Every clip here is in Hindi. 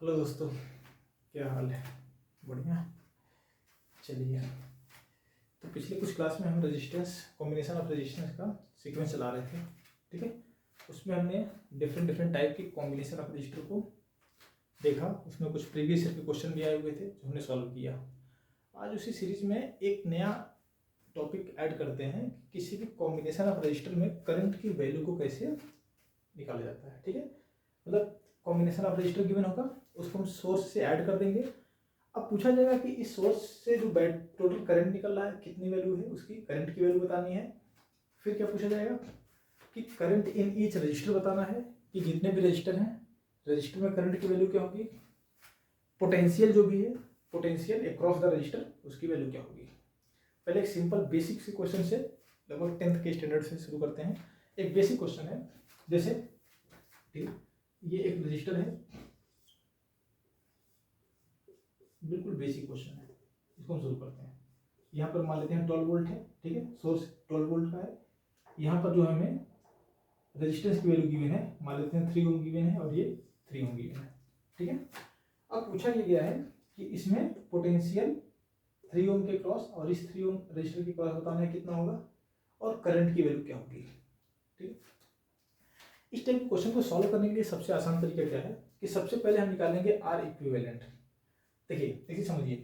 हेलो दोस्तों, क्या हाल है? बढ़िया। चलिए, तो पिछले कुछ क्लास में हम रेजिस्टेंस, कॉम्बिनेशन ऑफ रेजिस्टेंस का सीक्वेंस चला रहे थे। ठीक है, उसमें हमने डिफरेंट डिफरेंट टाइप के कॉम्बिनेशन ऑफ रजिस्टर को देखा। उसमें कुछ प्रीवियस ईयर के क्वेश्चन भी आए हुए थे जो हमने सॉल्व किया। आज उसी सीरीज में एक नया टॉपिक ऐड करते हैं, किसी भी कॉम्बिनेशन ऑफ रजिस्टर में करंट की वैल्यू को कैसे निकाला जाता है। ठीक है, मतलब कॉम्बिनेशन ऑफ रजिस्टर गिवन होगा, उसको हम सोर्स से ऐड कर देंगे। अब पूछा जाएगा कि इस सोर्स से जो टोटल करंट निकल रहा है कितनी वैल्यू है, उसकी करंट की वैल्यू बतानी है। फिर क्या पूछा जाएगा कि करंट इन ईच रजिस्टर बताना है कि जितने भी रजिस्टर हैं रजिस्टर में करंट की वैल्यू क्या होगी। पोटेंशियल जो भी है, पोटेंशियल अक्रॉस द रजिस्टर, उसकी वैल्यू क्या होगी। पहले एक सिंपल बेसिक से क्वेश्चन से, लगभग 10th के स्टैंडर्ड से शुरू करते हैं। एक बेसिक क्वेश्चन है, जैसे ठीक, ये एक रजिस्टर है, बिल्कुल बेसिक क्वेश्चन है, इसको हम शुरू करते हैं। यहाँ पर मान लेते हैं 12 वोल्ट है। ठीक है, सोर्स 12 वोल्ट का है। यहाँ पर जो हमें रेजिस्टेंस की वैल्यू गिवन है, मान लेते हैं 3 ओम गिवन है और ये 3 ओम गिवन है। ठीक है, अब पूछा ये गया है कि इसमें पोटेंशियल 3 ओम के क्रॉस और इस 3 ओम रजिस्टर के क्रॉस बताना है कितना होगा और करंट की वैल्यू क्या होगी। ठीक है, इस टाइप के क्वेश्चन को सॉल्व करने के लिए सबसे आसान तरीका क्या है कि सबसे पहले हम निकालेंगे आर इक्विवेलेंट। देखिए समझिए,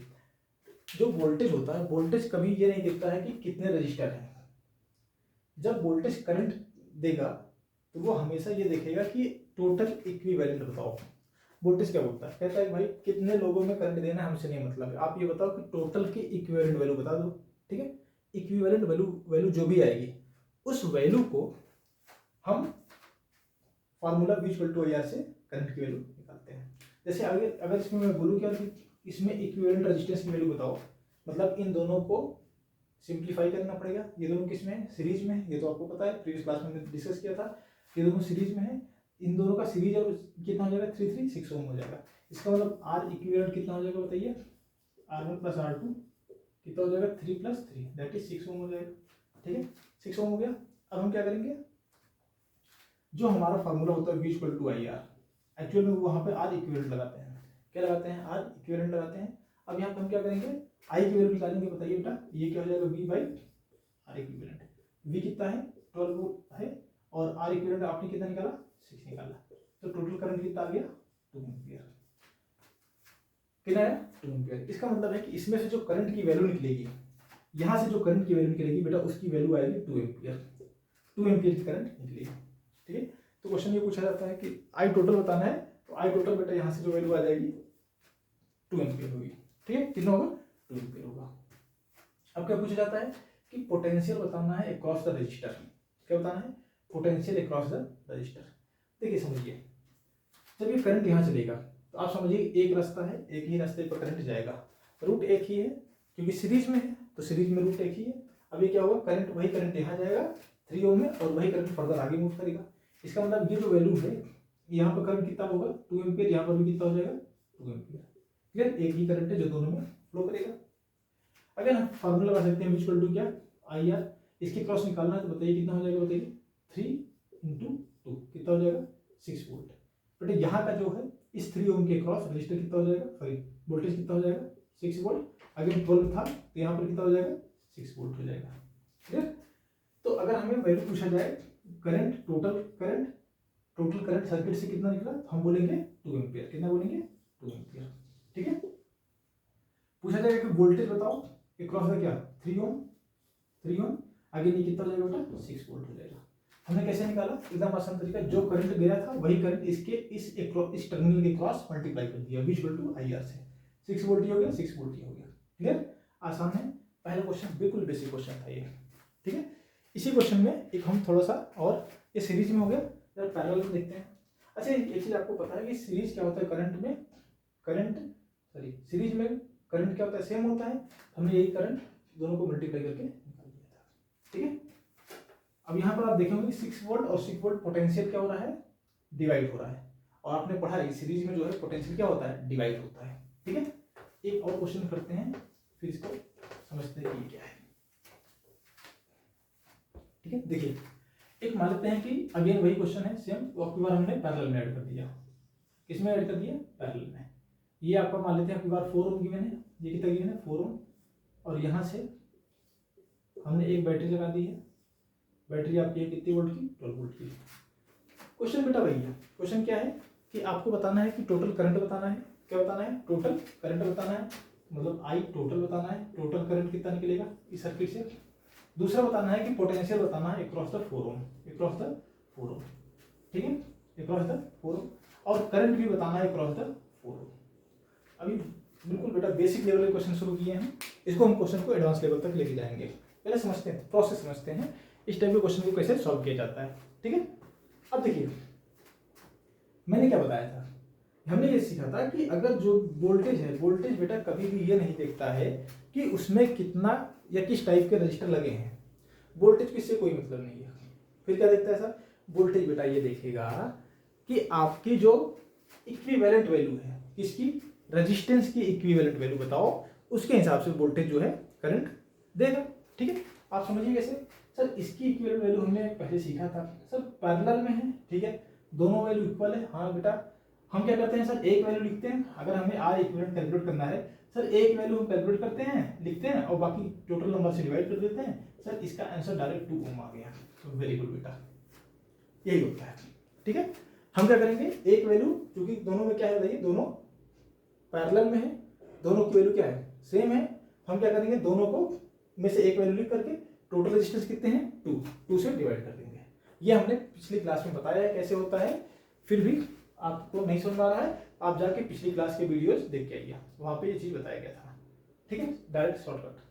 जो वोल्टेज होता है, वोल्टेज कभी ये नहीं देखता है कि कितने रजिस्टर हैं। जब वोल्टेज करंट देगा तो वो हमेशा ये देखेगा कि टोटल इक्विवेलेंट बताओ। वोल्टेज क्या बोलता है, कहता है भाई कितने लोगों में करंट देना है हमसे नहीं मतलब है, आप ये बताओ कि टोटल की इक्विवेलेंट वैल्यू बता दो। ठीक है, इक्विवेलेंट वैल्यू जो भी आएगी उस वैल्यू को हम फार्मूला V = IR से करंट की वैल्यू निकालते हैं। जैसे अगर इसमें मैं बोलूँ क्या कि इसमें इक्विवेलेंट रेजिस्टेंस की वैल्यू बताओ, मतलब इन दोनों को सिंप्लीफाई करना पड़ेगा। ये दोनों किस में है, सीरीज में है, ये तो आपको पता है, प्रीवियस क्लास में हमने डिस्कस किया था। ये दोनों सीरीज में है, इन दोनों का सीरीज और कितना हो जाएगा, 3 6 ओम हो जाएगा। इसका मतलब आर इक्विवेलेंट कितना हो जाएगा बताइए, R1 + R2 कितना हो जाएगा, 3 + 3 दैट इज 6 ओम हो जाएगा। ठीक है, 6 ओम हो गया। अब हम क्या करेंगे, जो हमारा फार्मूला होता है V = IR, एक्चुअल में वहां पे आर इक्विवेलेंट लगाते हैं। क्या लगाते हैं, आर इक्विवेलेंट लगाते हैं। अब यहाँ पे हम क्या करेंगे, आई की वैल्यू निकालेंगे। बताइए बेटा, ये क्या हो जाएगा, V/आर इक्विवेलेंट। V कितना है, 12 वोल्ट है, और आर इक्विवेलेंट आपने कितना निकाला, 6 निकाला। तो टोटल करंट कितना आ गया, 2 एम्पियर। कितना है, 2 एम्पियर। इसका मतलब है कि इसमें से जो करंट की वैल्यू निकलेगी, यहाँ से जो करंट की वैल्यू निकलेगी बेटा, उसकी वैल्यू आएगी 2 एम्पियर। 2 एम्पियर की करंट निकलेगी। ठीक है, तो क्वेश्चन ये पूछा जाता है कि आई टोटल बताना है, तो आई टोटल बेटा यहाँ से जो वैल्यू आ जाएगी 2 एम्पियर होगी। ठीक है, कितना होगा, 2 एम्पियर होगा। अब क्या पूछा जाता है कि पोटेंशियल बताना है अक्रॉस द रजिस्टर। क्या बताना है, पोटेंशियल अक्रॉस द रजिस्टर। देखिए समझिए, जब ये करंट यहाँ चलेगा तो आप समझिए एक रास्ता है, एक ही रास्ते पर करंट जाएगा, रूट एक ही है, क्योंकि सीरीज में है तो सीरीज में रूट एक ही है। अब ये क्या होगा, करंट वही करंट यहाँ जाएगा 3 ओम में और वही करंट फर्दर आगे मूव करेगा। इसका मतलब ये जो वैल्यू है, यहाँ पर करंट कितना होगा, 2 एम्पियर, यहाँ पर भी कितना हो जाएगा, 2 एम्पियर। क्लियर, एक ही करंट है जो दोनों में फ्लो करेगा। अगर हम फार्मूला लगा सकते हैं V = क्या, IR। इसके क्रॉस निकालना है तो बताइए कितना हो जाएगा, बताइए 3 × 2 कितना हो जाएगा, 6 वोल्ट। बट यहाँ का जो है इस 3 ओम के क्रॉस रजिस्टर कितना हो जाएगा, सॉरी वोल्टेज कितना हो जाएगा, 6 वोल्ट। अगर 12 था तो यहाँ पर कितना हो जाएगा, 6 वोल्ट हो जाएगा। क्लियर, तो अगर हमें वैल्यू पूछा जाए करंट, टोटल करंट सर्किट से कितना निकला, तो हम बोलेंगे 2 एम्पियर। कितना बोलेंगे, 2 एम्पियर। ठीक है, पूछा जाएगा कि वोल्टेज बताओ अक्रॉस द क्या, 3 ओम, आगे नहीं कितना हो जाएगा बेटा, 6 वोल्ट हो जाएगा। हमने कैसे निकाला, एकदम आसान तरीका, जो करंट गया था वही करंट इसके इस टर्मिनल के क्रॉस मल्टीप्लाई कर दिया, V = IR से। 6 वोल्ट हो गया, 6 वोल्ट हो गया। क्लियर, आसान है। पहला क्वेश्चन बिल्कुल बेसिक क्वेश्चन था ये। ठीक है, इसी क्वेश्चन में एक हम थोड़ा सा, और ये सीरीज में हो गया, जरा पैरेलल में देखते हैं। अच्छा, एक चीज आपको पता है कि सीरीज क्या होता है, सीरीज में करंट क्या होता है, सेम होता है। हमने यही करंट दोनों को मल्टीप्लाई करके निकाल दिया था। ठीक है, अब यहाँ पर आप देखेंगे 6 वोल्ट और 6 वोल्ट पोटेंशियल क्या हो रहा है, डिवाइड हो रहा है। और आपने पढ़ा है सीरीज में जो है पोटेंशियल क्या होता है, डिवाइड होता है। ठीक है, एक और क्वेश्चन करते हैं, फिर इसको समझते हैं कि क्या है। ठीक है, देखिए एक मान लेते हैं कि अगेन वही क्वेश्चन है सेम, तो अब की बार हमने पैरेलल में ऐड कर दिया। किसमें ऐड कर दिया, पैरेलल में। ये आपका मान लेते हैं आपकी बार 4 ओम गिवन है, ये कितना गिवन है 4 ओम, और यहाँ से हमने एक बैटरी लगा दी है, बैटरी आपकी है कितनी वोल्ट की, 12 वोल्ट की। क्वेश्चन बेटा वही है, क्वेश्चन क्या है कि आपको बताना है कि टोटल करंट बताना है, क्या बताना है, टोटल करंट बताना है, मतलब आई टोटल बताना है, टोटल करंट कितना निकलेगा इस सर्किट से। दूसरा बताना है कि पोटेंशियल बताना है across the 4 ohm, across the 4 ohm, ठीक है, अक्रॉस द 4 ओम, और करंट भी बताना है अक्रॉस द 4 ओम। अभी बिल्कुल बेटा बेसिक लेवल के क्वेश्चन शुरू किए हैं, इसको हम क्वेश्चन को एडवांस लेवल तक लेके जाएंगे। पहले समझते हैं, प्रोसेस समझते हैं इस टाइप के क्वेश्चन को कैसे सॉल्व किया जाता है, ठीक है। अब देखिए मैंने क्या बताया था, हमने ये सीखा था कि अगर जो वोल्टेज है, वोल्टेज बेटा कभी भी ये नहीं देखता है कि उसमें कितना या किस टाइप के रजिस्टर लगे हैं, वोल्टेज की इससे कोई मतलब नहीं है। फिर क्या देखता है सर, वोल्टेज बेटा ये देखेगा कि आपकी जो इक्विवेलेंट वैल्यू है, किसकी, रेजिस्टेंस की इक्विवेलेंट वैल्यू बताओ, उसके हिसाब से वोल्टेज जो है करंट देगा, ठीक है। आप समझिए कैसे सर, इसकी इक्विवेलेंट वैल्यू हमने पहले सीखा था सर, पैरेलल में है, ठीक है, दोनों वैल्यू इक्वल है। हाँ बेटा हम क्या करते हैं सर, एक वैल्यू लिखते हैं, अगर हमें आर इक्विवेलेंट कैलकुलेट करना है सर, एक वैल्यू हम कैलकुलेट करते हैं, लिखते हैं, और बाकी टोटल नंबर से डिवाइड कर देते हैं सर, इसका आंसर डायरेक्ट 2 ओम आ गया। तो वेरी गुड बेटा, यही होता है, ठीक है। हम क्या करेंगे, एक वैल्यू, क्योंकि दोनों में क्या है भाई, दोनों पैरेलल में है, दोनों की वैल्यू क्या है, सेम है, हम क्या करेंगे, दोनों को में से एक वैल्यू लिख करके टोटल रेजिस्टेंस कितने हैं 2 से डिवाइड कर देंगे। ये हमने पिछली क्लास में बताया है कैसे होता है, फिर भी आपको नहीं समझ आ रहा है, आप जाके पिछली क्लास के वीडियोस देख के आइए, वहां पे ये चीज बताया गया था, ठीक है, डायरेक्ट शॉर्टकट।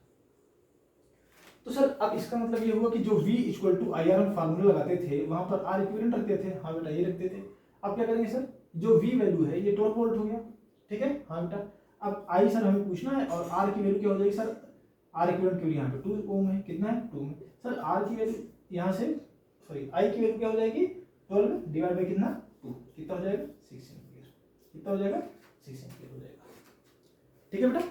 तो सर अब इसका मतलब ये हुआ कि जो V equal to I R हम फार्मूला लगाते थे, वहां पर R इक्विवेलेंट रखते थे, हाँ बेटा ये रखते थे। अब क्या करेंगे सर, जो V वैल्यू है ये 12 वोल्ट हो गया, ठीक है, हाँ बेटा। अब I सर हमें पूछना है, और R की वैल्यू क्या हो जाएगी सर, R इक्विवेलेंट की वैल्यू यहाँ पे 2 ओम है, कितना है 2 में सर, R की वैल्यू यहाँ से, सॉरी I की वैल्यू क्या हो जाएगी 12 डिवाइड बाई कितना 2, कितना हो जाएगा 6 एम्पियर, कितना हो जाएगा 6 एम्पियर हो जाएगा, ठीक है बेटा,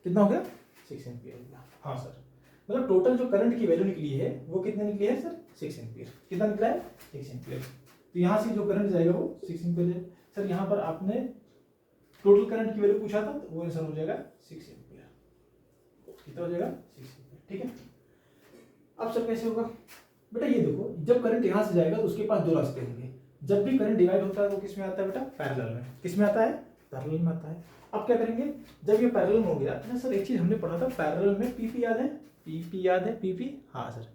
कितना हो गया 6 एम्पियर हो गया। हाँ सर, मतलब टोटल जो करंट की वैल्यू निकली है वो कितने निकली है सर, 6 एम्पियर, कितना निकला है 6 एम्पियर। तो यहाँ से जो करंट जाएगा वो 6 एम्पियर है सर। यहाँ पर आपने टोटल करंट की वैल्यू पूछा था, तो वो आंसर हो जाएगा 6 एम्पियर, कितना हो जाएगा 6 एम्पियर, ठीक है। अब सर कैसे होगा बेटा, ये देखो, जब करंट यहाँ से जाएगा तो उसके पास दो रास्ते होंगे, जब भी करंट डिवाइड होता है वो किस में आता है बेटा, पैरेलल में, किस में आता है, पैरेलल में आता है। अब क्या करेंगे, जब ये पैरेलल में हो गया, अच्छा सर एक चीज हमने पढ़ा था पैरेलल में, पीपी याद है, पीपी याद है, पीपी, हाँ सर,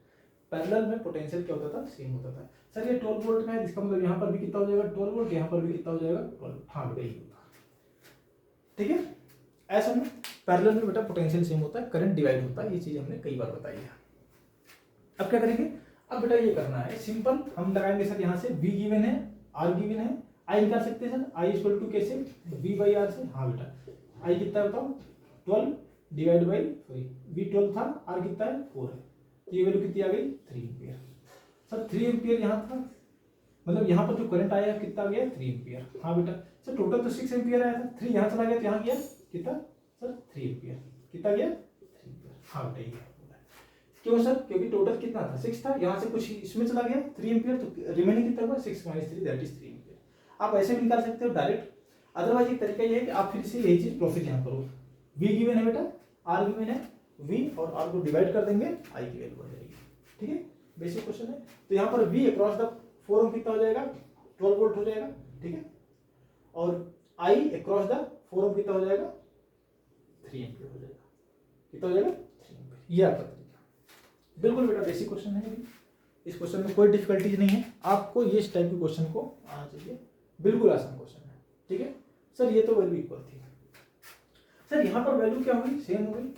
पैरेलल में पोटेंशियल क्या होता था, सेम होता था सर। ये 12 वोल्ट का है, इसका मतलब यहाँ पर भी कितना हो जाएगा 12 वोल्ट, यहाँ पर भी कितना हो जाएगा 12, हाँ बेटा यही होता, ठीक है। ऐसा में पैरेलल में बेटा पोटेंशियल सेम होता है, करंट डिवाइड होता है, ये चीज हमने कई बार बताई है। अब क्या करेंगे, अब बेटा ये करना है सिंपल, हम लगाएंगे सर यहाँ से V गिवन है, R गिवन है, I निकाल सकते हैं सर, I इक्वल टू कैसे, V बाई R से, हाँ बेटा I कितना है बताओ 12 डिवाइड बाई, सॉरी V 12 था, R कितना है 4 है, तो ये वैल्यू कितनी आ गई 3 एम्पियर सर। 3 एम्पियर यहाँ था, मतलब यहाँ पर जो करंट आया कितना आ गया 3 एम्पियर, हाँ बेटा सर। टोटल तो 6 एम्पियर आया था, 3 यहाँ चला गया तो यहाँ गया कितना सर 3 एम्पियर, कितना गया 3 एम्पियर, हाँ बेटा ये क्यों सर, क्योंकि टोटल कितना था 6 था, यहाँ से कुछ इसमें चला गया 3 एम्पियर, तो रिमेनिंग कितना हुआ 6 माइनस 3 दैट इज 3 एम्पियर। आप ऐसे भी निकाल सकते हो डायरेक्ट, अदरवाइज एक तरीका ये है कि आप फिर से यही चीज प्रोसेस यहाँ करो, V गिवन है बेटा, R गिवन है, V और R को डिवाइड कर देंगे, I की वैल्यू आ जाएगी, ठीक है, बेसिक क्वेश्चन है। तो यहाँ पर V अक्रॉस द 4 ओम कितना हो जाएगा 12 वोल्ट हो जाएगा, ठीक है, और I अक्रॉस द 4 ओम कितना हो जाएगा 3 एम्पियर हो जाएगा, कितना हो जाएगा 3 एम्पियर। ये आपका तरीका बिल्कुल बेटा बेसिक क्वेश्चन है, इस क्वेश्चन में कोई डिफिकल्टीज नहीं है, आपको ये इस टाइप के क्वेश्चन को आना चाहिए, बिल्कुल आसान क्वेश्चन है, ठीक है सर। ये तो वैल्यू इक्वल थी सर, यहाँ पर वैल्यू क्या हुई सेम हो गई,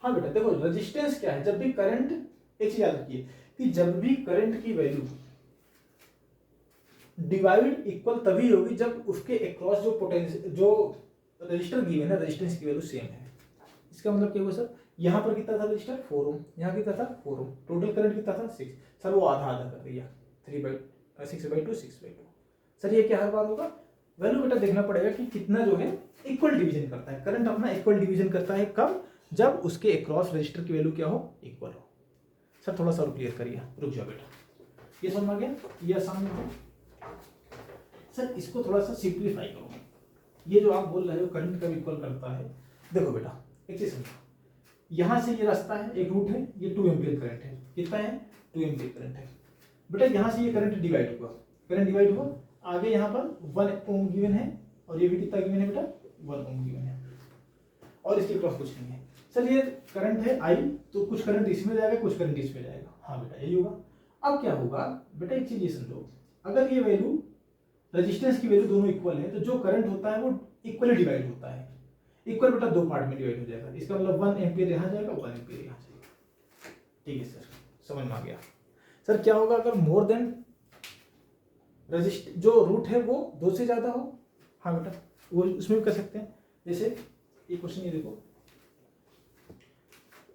हाँ बेटा देखो रेजिस्टेंस क्या है, जब भी करंट, एक चीज याद रखिए कि जब भी करंट की वैल्यू डिवाइड इक्वल तभी होगी जब उसके अक्रॉस जो पोटेंशियल जो रजिस्टर गिवन है, रेजिस्टेंस की वैल्यू सेम है। इसका मतलब क्या हुआ सर, यहाँ पर कितना था रजिस्टर 4 ओम, यहाँ कितना था 4 ओम, टोटल करंट कितना था 6 सर, वो आधा आधा कर दिया 6/2 सर। ये क्या हर बार होगा, वैल्यू बेटा देखना पड़ेगा कि कितना जो है इक्वल डिवीजन करता है, करंट अपना इक्वल डिवीजन करता है कब, जब उसके अक्रॉस रजिस्टर की वैल्यू क्या हो इक्वल हो। सर थोड़ा सा और क्लियर करिए, रुक जाओ बेटा, ये समझ आ गया, ये आसान है सर इसको थोड़ा सा सिंप्लीफाई करो। ये जो आप बोल रहे हो करंट कब इक्वल करता है, देखो बेटा एक चीज समझो, यहाँ से ये रास्ता है, एक रूट है, ये 2 एम्पियर करंट है, कितना है 2 एम्पियर करंट है बेटा। यहाँ से ये करंट डिवाइड हुआ, करंट डिवाइड हुआ, आगे यहाँ पर 1 ओम गिवन है और ये भी कितना गिवन है बेटा 1 ओम गिवन है, और इसके क्रॉस कुछ नहीं है। सर ये करंट है आई, तो कुछ करंट इसमें जाएगा कुछ करंट इसमें जाएगा, हाँ बेटा यही होगा। अब क्या होगा बेटा, एक चीज ये समझो, अगर ये वैल्यू रेजिस्टेंस की वैल्यू दोनों इक्वल है तो जो करंट होता है वो इक्वली डिवाइड होता है। इक्वल बेटा 2 पार्ट में डिवाइड हो जाएगा, इसका मतलब 1 एम्पियर यहाँ जाएगा 1 एम्पियर यहाँ जाएगा। ठीक है सर, समझ में आ गया। सर क्या होगा अगर मोर देन जो रूट है वो 2 से ज्यादा हो, हाँ बेटा वो उसमें भी कर सकते हैं। जैसे ये क्वेश्चन ये देखो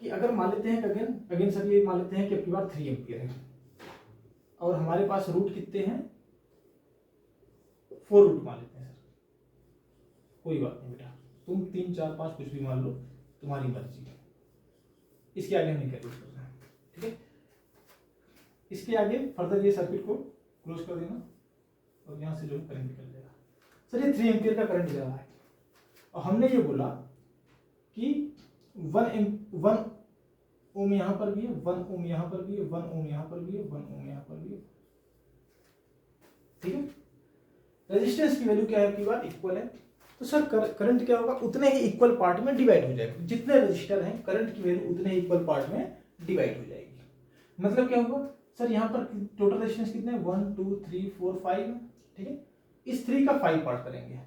कि अगर मान लेते हैं अगेन सर ये मान लेते हैं कि आपकी बात 3 एम्पियर है और हमारे पास रूट कितने हैं 4 रूट मान लेते हैं सर, कोई बात नहीं बेटा, तुम 3 4 5 कुछ भी मान लो, तुम्हारी मर्जी है, इसके आगे हम नहीं कैलकुलेट कर रहे हैं। ठीक है, इसके आगे फर्दर ये सर्किट को क्लोज कर देना और यहाँ से जो करंट निकल जाएगा। सर ये 3 एम्पियर का करंट जा रहा है और हमने ये बोला कि 1 ओम यहाँ पर भी है, 1 ओम यहाँ पर भी है, 1 ओम यहाँ पर भी है, 1 ओम यहाँ पर भी है। ठीक है, रेजिस्टेंस की वैल्यू क्या है आपकी बात इक्वल है, तो सर करंट क्या होगा उतने ही इक्वल पार्ट में डिवाइड हो जाएगा। जितने रजिस्टर हैं करंट की वैल्यू उतने ही इक्वल पार्ट में डिवाइड हो जाएगी। मतलब क्या होगा सर, यहाँ पर टोटल रेजिस्टेंस कितने 1 2 3 4 5, ठीक है, इस 3 का 5 पार्ट करेंगे।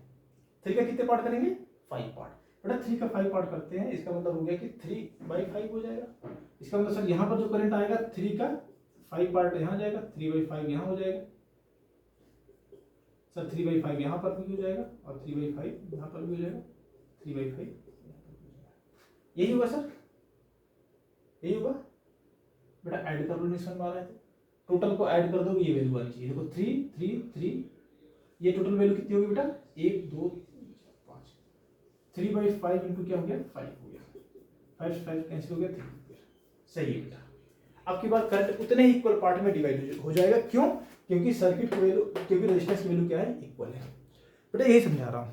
3 का कितने पार्ट करेंगे 5 पार्ट बेटा, 3 का 5 पार्ट करते हैं, इसका मतलब हो गया कि 3/5 हो जाएगा। इसका मतलब सर यहाँ पर जो करंट आएगा 3 का 5 पार्ट यहाँ जाएगा, 3/5 यहाँ हो जाएगा सर, 3/5 यहाँ पर भी हो जाएगा और 3/5 यहाँ पर भी हो जाएगा, 3/5 यही होगा सर, यही होगा बेटा। ऐड कर लो, नहीं समझ में आ रहा है तो टोटल को ऐड कर दो, ये वैल्यू आनी चाहिए। देखो 3 3 3, ये टोटल वैल्यू कितनी होगी बेटा 1 2 5, 3/5 इंटू क्या हो गया 5 हो गया, 5 5 कैंसिल हो गया 3। सही है बेटा, आपकी बात करंट उतने ही इक्वल पार्ट में डिवाइड हो जाएगा। क्यों? क्योंकि सर्किट की वैल्यू, क्योंकि रेजिस्टेंस की वैल्यू क्या है इक्वल है बेटा, यही समझा रहा हूं।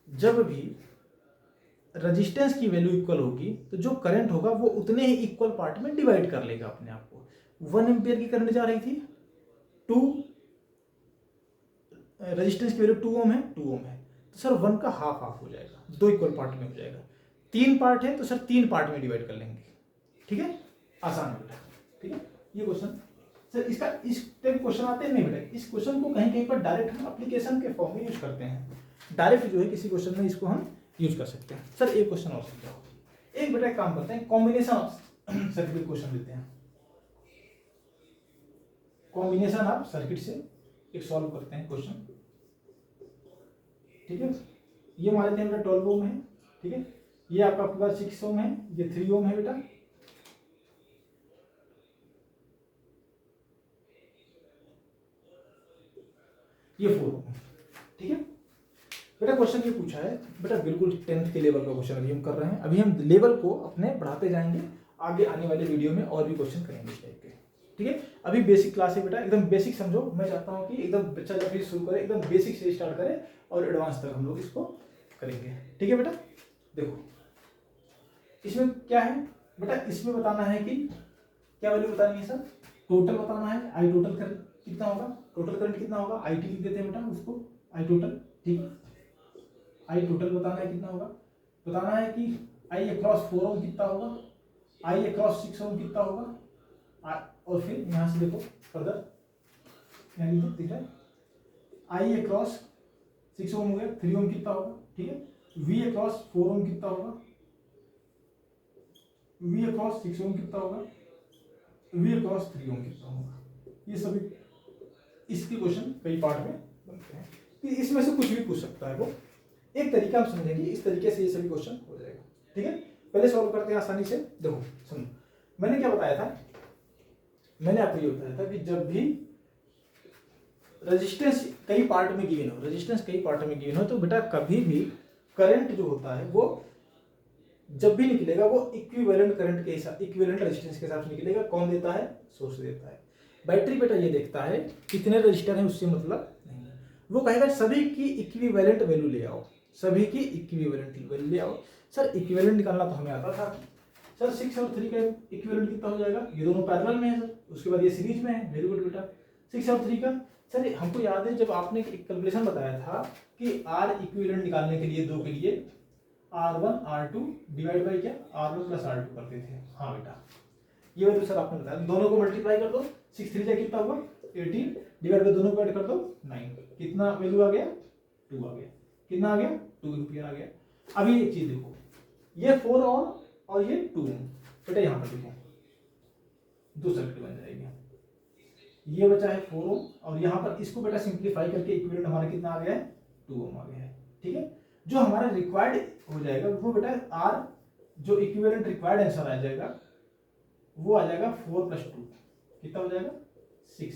जब भी रेजिस्टेंस की वैल्यू इक्वल होगी तो जो करंट होगा वो उतने ही इक्वल पार्ट में डिवाइड कर लेगा अपने आप को। 1 एम्पियर की करंट जा रही थी, 2 रेजिस्टेंस की वैल्यू 2 ओम है, 2 ओम है, तो सर 1 का हाफ हाफ हो जाएगा, 2 इक्वल पार्ट में हो जाएगा। 3 पार्ट है तो सर 3 पार्ट में डिवाइड कर लेंगे। ठीक है, आसान है बेटा। ठीक है, ये क्वेश्चन सर इसका इस टाइप क्वेश्चन आते हैं नहीं बेटा, इस क्वेश्चन को कहीं कहीं पर डायरेक्ट हम एप्लीकेशन के फॉर्म में यूज करते हैं। डायरेक्ट जो है किसी क्वेश्चन में इसको हम यूज कर सकते हैं। सर एक क्वेश्चन और समझाओ, एक बेटा एक काम करते हैं, कॉम्बिनेशन ऑफ सर्किट क्वेश्चन लेते हैं, कॉम्बिनेशन ऑफ सर्किट से एक सॉल्व करते हैं क्वेश्चन। ठीक है, ये मान लेते हैं बेटा 12 ओम है, ठीक है, ये आपका पूरा 6 ओम है, ये 3 ओम है बेटा, ये 4 ओम। ठीक है बेटा, क्वेश्चन ये पूछा है बेटा, बिल्कुल 10th के लेवल का क्वेश्चन अभी हम कर रहे हैं। अभी हम लेवल को अपने बढ़ाते जाएंगे, आगे आने वाले वीडियो में और भी क्वेश्चन करेंगे इस टाइप के। ठीक है, अभी बेसिक क्लास है बेटा, एकदम बेसिक समझो। मैं चाहता हूँ कि एकदम बच्चा जब भी शुरू करे एकदम बेसिक से स्टार्ट करे और एडवांस तक हम लोग इसको करेंगे। ठीक है बेटा, देखो इसमें क्या है बेटा, इसमें बताना है कि क्या वैल्यू बतानी है सर, टोटल बताना है, आई टोटल करंट कितना होगा, टोटल करंट कितना होगा, आई टी लिख देते हैं बेटा उसको, आई टोटल। ठीक, आई टोटल बताना है कितना होगा, बताना है कि आई अक्रॉस 4 ओम कितना होगा, आई अक्रॉस 6 ओम कितना होगा, और फिर यहां से देखो फर्दर यहाँ लिखो, दिख रहा है, आई अक्रॉस 6 ओम हो गया, 3 ओम कितना होगा, ठीक है, वी अक्रॉस 4 ओम कितना होगा, वी अक्रॉस 6 ओम कितना होगा, वी अक्रॉस 3 ओम कितना होगा। ये सभी इसके क्वेश्चन कई पार्ट में बनते हैं, तो इसमें से कुछ भी पूछ सकता है वो, एक तरीका हम समझेंगे, इस तरीके से ये सभी क्वेश्चन हो जाएगा। ठीक है, पहले सॉल्व करते हैं आसानी से। देखो सुनो, मैंने क्या बताया था, मैंने आपको ये बताया था कि जब भी रेजिस्टेंस कई पार्ट में गिवन हो, रेजिस्टेंस कई पार्ट में गिवन हो, तो बेटा कभी भी करंट जो होता है वो जब भी निकलेगा वो इक्विवेलेंट करंट के हिसाब, इक्विवेलेंट रेजिस्टेंस के हिसाब से निकलेगा। कौन देता है, सोर्स देता है। बैटरी बेटा ये देखता है कितने रजिस्टर हैं उससे मतलब नहीं, वो कहेगा सभी की इक्विवेलेंट वैल्यू ले आओ, सभी की इक्विवेलेंट वैल्यू ले आओ। सर इक्विवेलेंट निकालना तो हमें आता था सर, 6 और 3 का इक्विवेलेंट कितना हो जाएगा, ये दोनों पैरेलल में है सर, उसके बाद ये सीरीज में है, वेरी गुड बेटा। 6 और 3 का सर हमको याद है जब आपने एक कैलकुलेशन बताया था कि आर इक्विवेलेंट निकालने के लिए दो के लिए R1 R2 डिवाइड बाई क्या R1 प्लस R2 करते थे। हाँ बेटा ये वैल्यू सर आपने बताया, दोनों को मल्टीप्लाई कर दो, 6 3 कितना हुआ 18 डिवाइड बाई दोनों को ऐड कर दो 9, कितना वैल्यू आ गया 2 आ गया, कितना आ गया 2 एम्पियर आ गया। अभी एक चीज देखो, ये 4 और ये 2 बेटा यहाँ पर देखो दो सर्किट बन जाएगी, ये बचा है 4 ओम और यहाँ पर इसको बेटा सिंप्लीफाई करके इक्विवेलेंट हमारा कितना आ गया है 2 ओम आ गया है। ठीक है, जो हमारा रिक्वायर्ड हो जाएगा वो बेटा आर जो इक्विवेलेंट रिक्वायर्ड आंसर आ जाएगा वो आ जाएगा 4 प्लस 2 कितना हो जाएगा 6,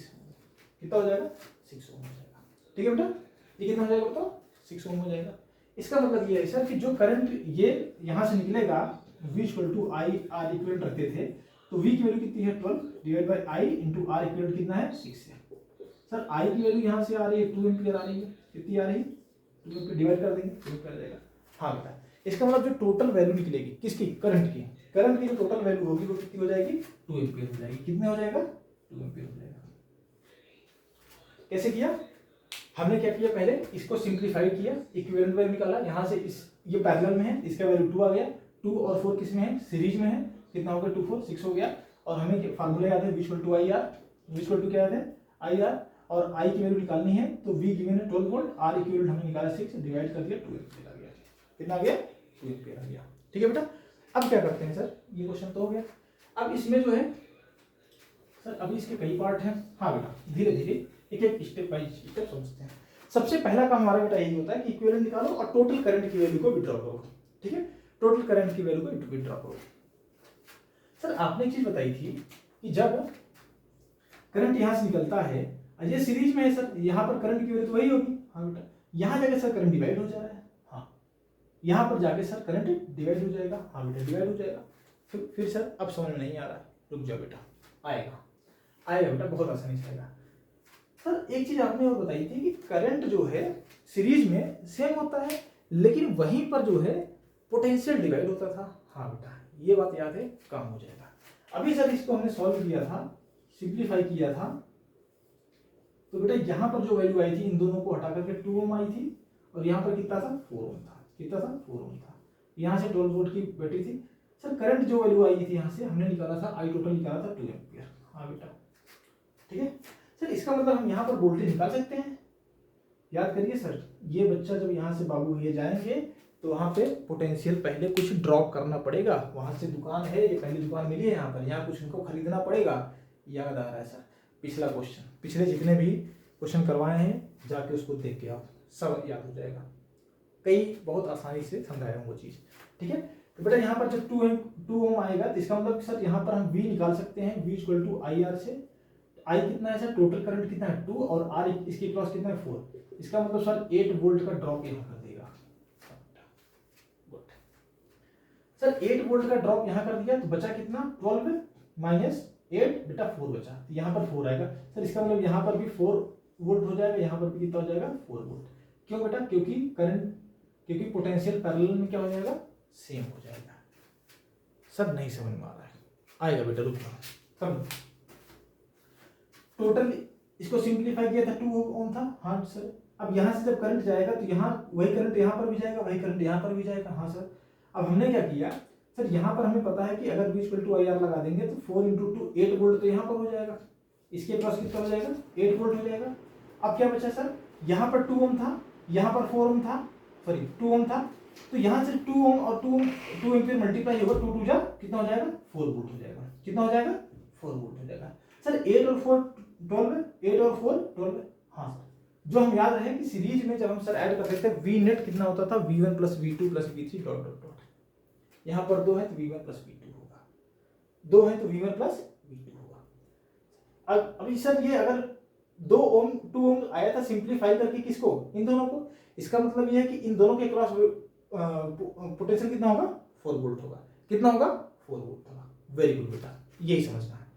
कितना हो जाएगा 6 ओम हो जाएगा। ठीक है बेटा, ये कितना हो जाएगा बताओ 6 ओम हो जाएगा। इसका मतलब ये है सर कि जो करंट ये यहाँ से निकलेगा V equal I R equivalent रखते थे तो V की वैल्यू कितनी है 12 divide by I into R equivalent कितना है 6 है। सर I की वैल्यू यहाँ से आ रही है 2 एम्पियर आ रही है, कितनी आ रही है 2 एम्पियर, डिवाइड कर देंगे 2 एम्पियर आ जाएगा। हाँ बेटा, इसका मतलब जो टोटल वैल्यू निकलेगी किसकी करंट की जो टोटल वैल्यू होगी वो कितनी हो जाएगी 2 एम्पियर हो जाएगी। कितने हो जाएगा 2 एम्पियर हो जाएगा। कैसे किया हमने, क्या किया पहले इसको सिंप्लीफाई किया, इक्विवेलेंट वैल्यू निकाला, यहाँ से इस ये पैरेलल में है इसका वैल्यू 2 आ गया, 2 और 4 किस में है सीरीज में है, कितना हो गया 2 4 6 हो गया। और हमें फार्मूला याद है V equal to I R, V equal to क्या याद है आई आर, और I की वैल्यू निकालनी है तो V गिवन है 12 वोल्ट, R इक्विवेलेंट हमने निकाला 6 डिवाइड कर दिया 2 एम्पियर आ गया, कितना आ गया 2 एम्पियर आ गया। ठीक है बेटा, अब क्या करते हैं सर, ये क्वेश्चन तो हो गया। अब इसमें जो है सर अभी इसके कई पार्ट हैं। हाँ बेटा धीरे धीरे एक एक स्टेप बाय स्टेप समझते हैं। सबसे पहला काम हमारा बेटा यही होता है कि इक्विवेलेंट निकालो और टोटल करंट की वैल्यू को विड्रॉ करो। ठीक है, टोटल करंट की वैल्यू को विड्रॉ करो। सर आपने एक चीज बताई थी कि जब करंट यहां से निकलता है, ये सीरीज में है सर, यहाँ पर करंट की वैल्यू तो वही होगी। हाँ बेटा, यहाँ जाके सर करंट डिवाइड हो जा रहा है। हाँ, यहाँ पर जाके सर करंट डिवाइड हो जाएगा। हाँ बेटा डिवाइड हो जाएगा। फिर सर अब समझ में नहीं आ रहा, रुक जाओ बेटा, आएगा बेटा, बहुत आसानी से आएगा। सर एक चीज आपने और बताई थी कि करंट जो है सीरीज में सेम होता है लेकिन वहीं पर जो है पोटेंशियल डिवाइड होता था। हाँ बेटा ये बात याद है, काम हो जाएगा। अभी सर इसको हमने सॉल्व किया था, सिंप्लीफाई किया था, तो बेटा यहाँ पर जो वैल्यू आई थी इन दोनों को हटा करके 2 ओम आई थी और यहाँ पर कितना था 4 ओम था, कितना था 4 ओम था। यहाँ से 12 वोल्ट की बैटरी थी। सर करंट जो वैल्यू आई थी यहाँ से हमने निकाला था, आई टोटल निकाला था 2 एम्पियर। हाँ बेटा ठीक है सर, इसका मतलब हम यहाँ पर वोल्टेज निकाल सकते हैं। याद करिए सर, ये बच्चा जब यहाँ से बाबू ये जाएंगे तो वहाँ पे पोटेंशियल पहले कुछ ड्रॉप करना पड़ेगा। वहाँ से दुकान है, ये पहली दुकान मिली है यहाँ पर, यहाँ कुछ उनको खरीदना पड़ेगा। याद आ रहा है सर पिछला क्वेश्चन, पिछले जितने भी क्वेश्चन करवाए हैं जाके उसको देख के आप सब याद हो जाएगा। कई बहुत आसानी से समझाया हूँ वो चीज़। ठीक है, तो बेटा यहाँ पर जब 2 ओम आएगा तो इसका मतलब सर यहाँ पर हम V निकाल सकते हैं, V equal to I R से। I कितना है सर, टोटल करंट कितना है 2 और R इसके क्रॉस कितना है 4। इसका मतलब सर 8 वोल्ट का ड्रॉप यहाँ कर देगा। सर 8 वोल्ट का ड्रॉप यहाँ कर दिया तो बचा कितना 12 माइनस 8 बेटा 4 बचा, तो यहाँ पर 4 आएगा। सर इसका मतलब यहाँ पर भी 4 वोल्ट हो जाएगा, यहाँ पर भी कितना हो जाएगा 4 वोल्ट। क्यों बेटा, क्योंकि पोटेंशियल पैरेलल में क्या हो जाएगा सेम हो जाएगा। सर नहीं समझ में आ रहा है, आएगा बेटा रुक जाओ। समझ, टोटल इसको सिंप्लीफाई किया था 2 ओम था। हाँ सर, अब यहाँ से जब करंट जाएगा तो यहाँ वही करंट यहाँ पर भी जाएगा, वही करंट यहाँ पर भी जाएगा। हाँ सर, अब हमने क्या किया सर, यहाँ पर हमें पता है कि अगर V equal to I R लगा देंगे तो 4 इंटू 2 8 वोल्ट तो यहाँ पर हो जाएगा, इसके पास कितना हो जाएगा 8 वोल्ट हो जाएगा। अब क्या बचा सर, यहाँ पर 2 ओम था, यहाँ पर 4 ओम था, सॉरी 2 ओम था, तो यहाँ से 2 ओम और 2 एम्पियर मल्टीप्लाई होगा, 2 2 जा कितना हो जाएगा 4 वोल्ट हो जाएगा। कितना हो जाएगा 4 वोल्ट हो जाएगा। सर 8 और 4 12, 8 और 4 12। हाँ सर, जो हम याद रहे कि सीरीज में जब हम सर ऐड करते थे V नेट कितना होता था V1 plus V2 plus V3 dot dot dot. यहाँ पर 2 है तो V1 प्लस V2 होगा, 2 है तो V1 प्लस V2 होगा। अब अभी सर ये अगर 2 ओम आया था सिंप्लीफाई करके किसको, इन दोनों को, इसका मतलब ये है कि इन दोनों के क्रॉस पोटेंशियल कितना होगा 4 वोल्ट होगा। कितना होगा 4 वोल्ट होगा। वेरी गुड बेटा, यही समझना है।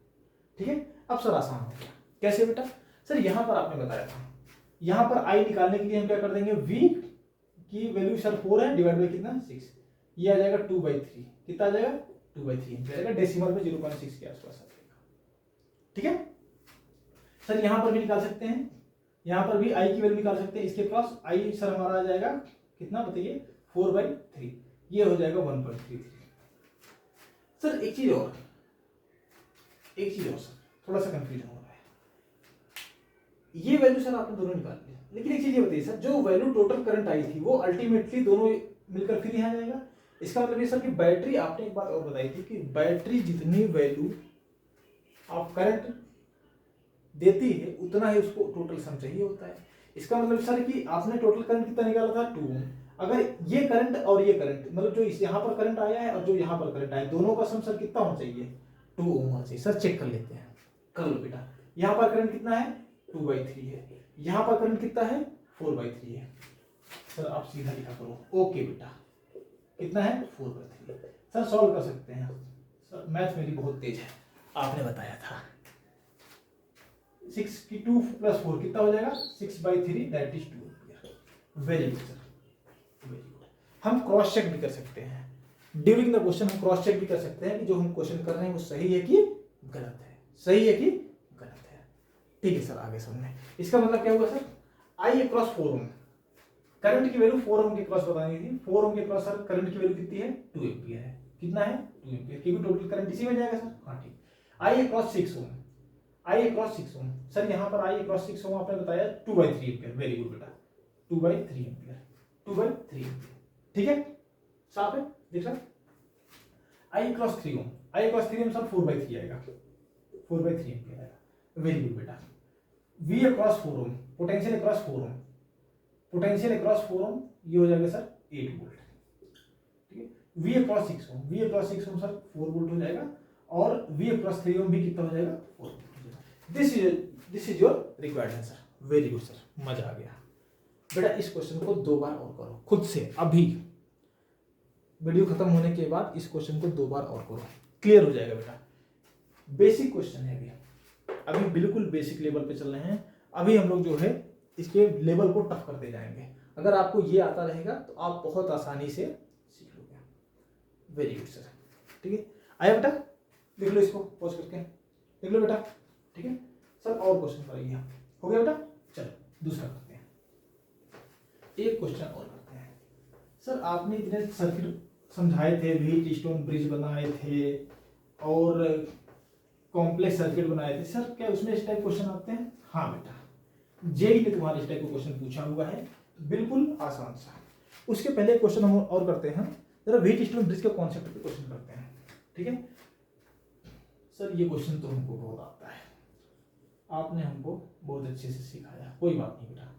ठीक है, अब सर आसान हो गया। कैसे बेटा? सर यहाँ पर आपने बताया था, यहाँ पर आई निकालने के लिए हम क्या कर देंगे, वी की वैल्यू सर 4 है, डिवाइड बाई कितना 6, ये आ जाएगा 2/3, कितना आ जाएगा 2/3 जाएगा, डेसिमल में 0.6 के आसपास आ जाएगा। ठीक है सर, यहाँ पर भी निकाल सकते हैं, यहाँ पर भी आई की वैल्यू निकाल सकते हैं, इसके क्रॉस आई सर हमारा आ जाएगा कितना बताइए 4/3, ये हो जाएगा 1.33। सर एक चीज और सर, थोड़ा सा कंफ्यूजन हो रहा है, ये वैल्यू सर आपने दोनों निकाल लिया, लेकिन एक चीज ये बताइए सर, जो वैल्यू टोटल करंट आई थी वो अल्टीमेटली दोनों मिलकर फिर यहाँ जाएगा, इसका मतलब ये सर कि बैटरी, आपने एक बात और बताई थी कि बैटरी जितनी वैल्यू आप करंट देती है उतना ही उसको टोटल सम चाहिए होता है। इसका मतलब सर कि आपने टोटल करंट कितना निकाला था 2 ओम, अगर ये करंट और ये करंट मतलब जो इस यहाँ पर करंट आया है और जो यहाँ पर करंट आया है दोनों का सम सर कितना होना चाहिए 2 ओम होना चाहिए। सर चेक कर लेते हैं, कर लो बेटा, यहाँ पर करंट कितना है 2/3 है, यहाँ पर करंट कितना है 4/3 है। सर आप सीधा लिखा करो, ओके बेटा कितना है 4/3। सर सॉल्व कर सकते हैं, सर मैथ मेरी बहुत तेज है, आपने बताया था 62 + 4 कितना हो जाएगा 6/3, that is 2 ampere. Very good sir, very good. हम क्रॉस चेक भी कर सकते हैं ड्यूरिंग द क्वेश्चन, हम क्रॉस चेक भी कर सकते हैं कि जो हम क्वेश्चन कर रहे हैं वो सही है कि गलत है, सही है कि गलत है। ठीक है सर, आगे समझने, इसका मतलब क्या हुआ sir, I across 4 Om, current की वैल्यू 4 ओम के क्रॉस बतानी थी, 4 ओम के क्रॉस सर करंट की वैल्यू कितनी है 2 एम्पियर है, कितना है 2 एम्पियर, क्योंकि टोटल करंट इसी में जाएगा सर। हाँ ठीक, आई across 6 Om, I across 6 ohm, sir यहाँ पर आई अक्रॉस 6 ओम आपने बताया 2/3 एम्पियर, वेरी गुड बेटा 2/3 एम्पियर, 2/3 एम्पियर। ठीक है, साफ है, देख sir. I across 3 ohm, I across 3 ohm sir 4/3 आएगा, 4/3 एम्पियर आएगा, वेरी गुड बेटा। V across 4 ohm, potential across 4 ohm, potential across 4 ohm ये हो जाएगा सर 8 वोल्ट। ठीक है, V across 6 ohm, V across 6 ohm sir 4 volt हो जाएगा, और वी अक्रॉस 3 ओम भी कितना हो जाएगा 4 volt. This is your required answer, very good sir, मजा आ गया बेटा। इस क्वेश्चन को 2 बार और करो खुद से, अभी वीडियो खत्म होने के बाद इस क्वेश्चन को 2 बार और करो, क्लियर हो जाएगा बेटा। बेसिक क्वेश्चन है, अभी बिल्कुल बेसिक लेवल पे चल रहे हैं, अभी हम लोग जो है इसके लेवल को टफ करते जाएंगे। अगर आपको ये आता रहेगा तो आप बहुत आसानी से सीख लोगे। वेरी गुड सर, ठीक है, आया बेटा, देख लो इसको पॉज करके, देख लो बेटा। ठीक है सर, और क्वेश्चन करेंगे, हो गया बेटा। चलो दूसरा करते हैं, एक क्वेश्चन और करते हैं। सर आपने इतने सर्किट समझाए थे, व्हीटस्टोन ब्रिज बनाए थे और कॉम्प्लेक्स सर्किट बनाए थे, सर क्या उसमें इस टाइप क्वेश्चन आते हैं? हाँ बेटा, जेई ने तुम्हारे इस टाइप का क्वेश्चन पूछा हुआ है, बिल्कुल आसान सा। उसके पहले क्वेश्चन हम और करते हैं, जरा व्हीटस्टोन ब्रिज के कॉन्सेप्ट पे क्वेश्चन करते हैं। ठीक है सर, ये क्वेश्चन तो हमको बहुत आता है, आपने हमको बहुत अच्छे से सिखाया, कोई बात नहीं बेटा,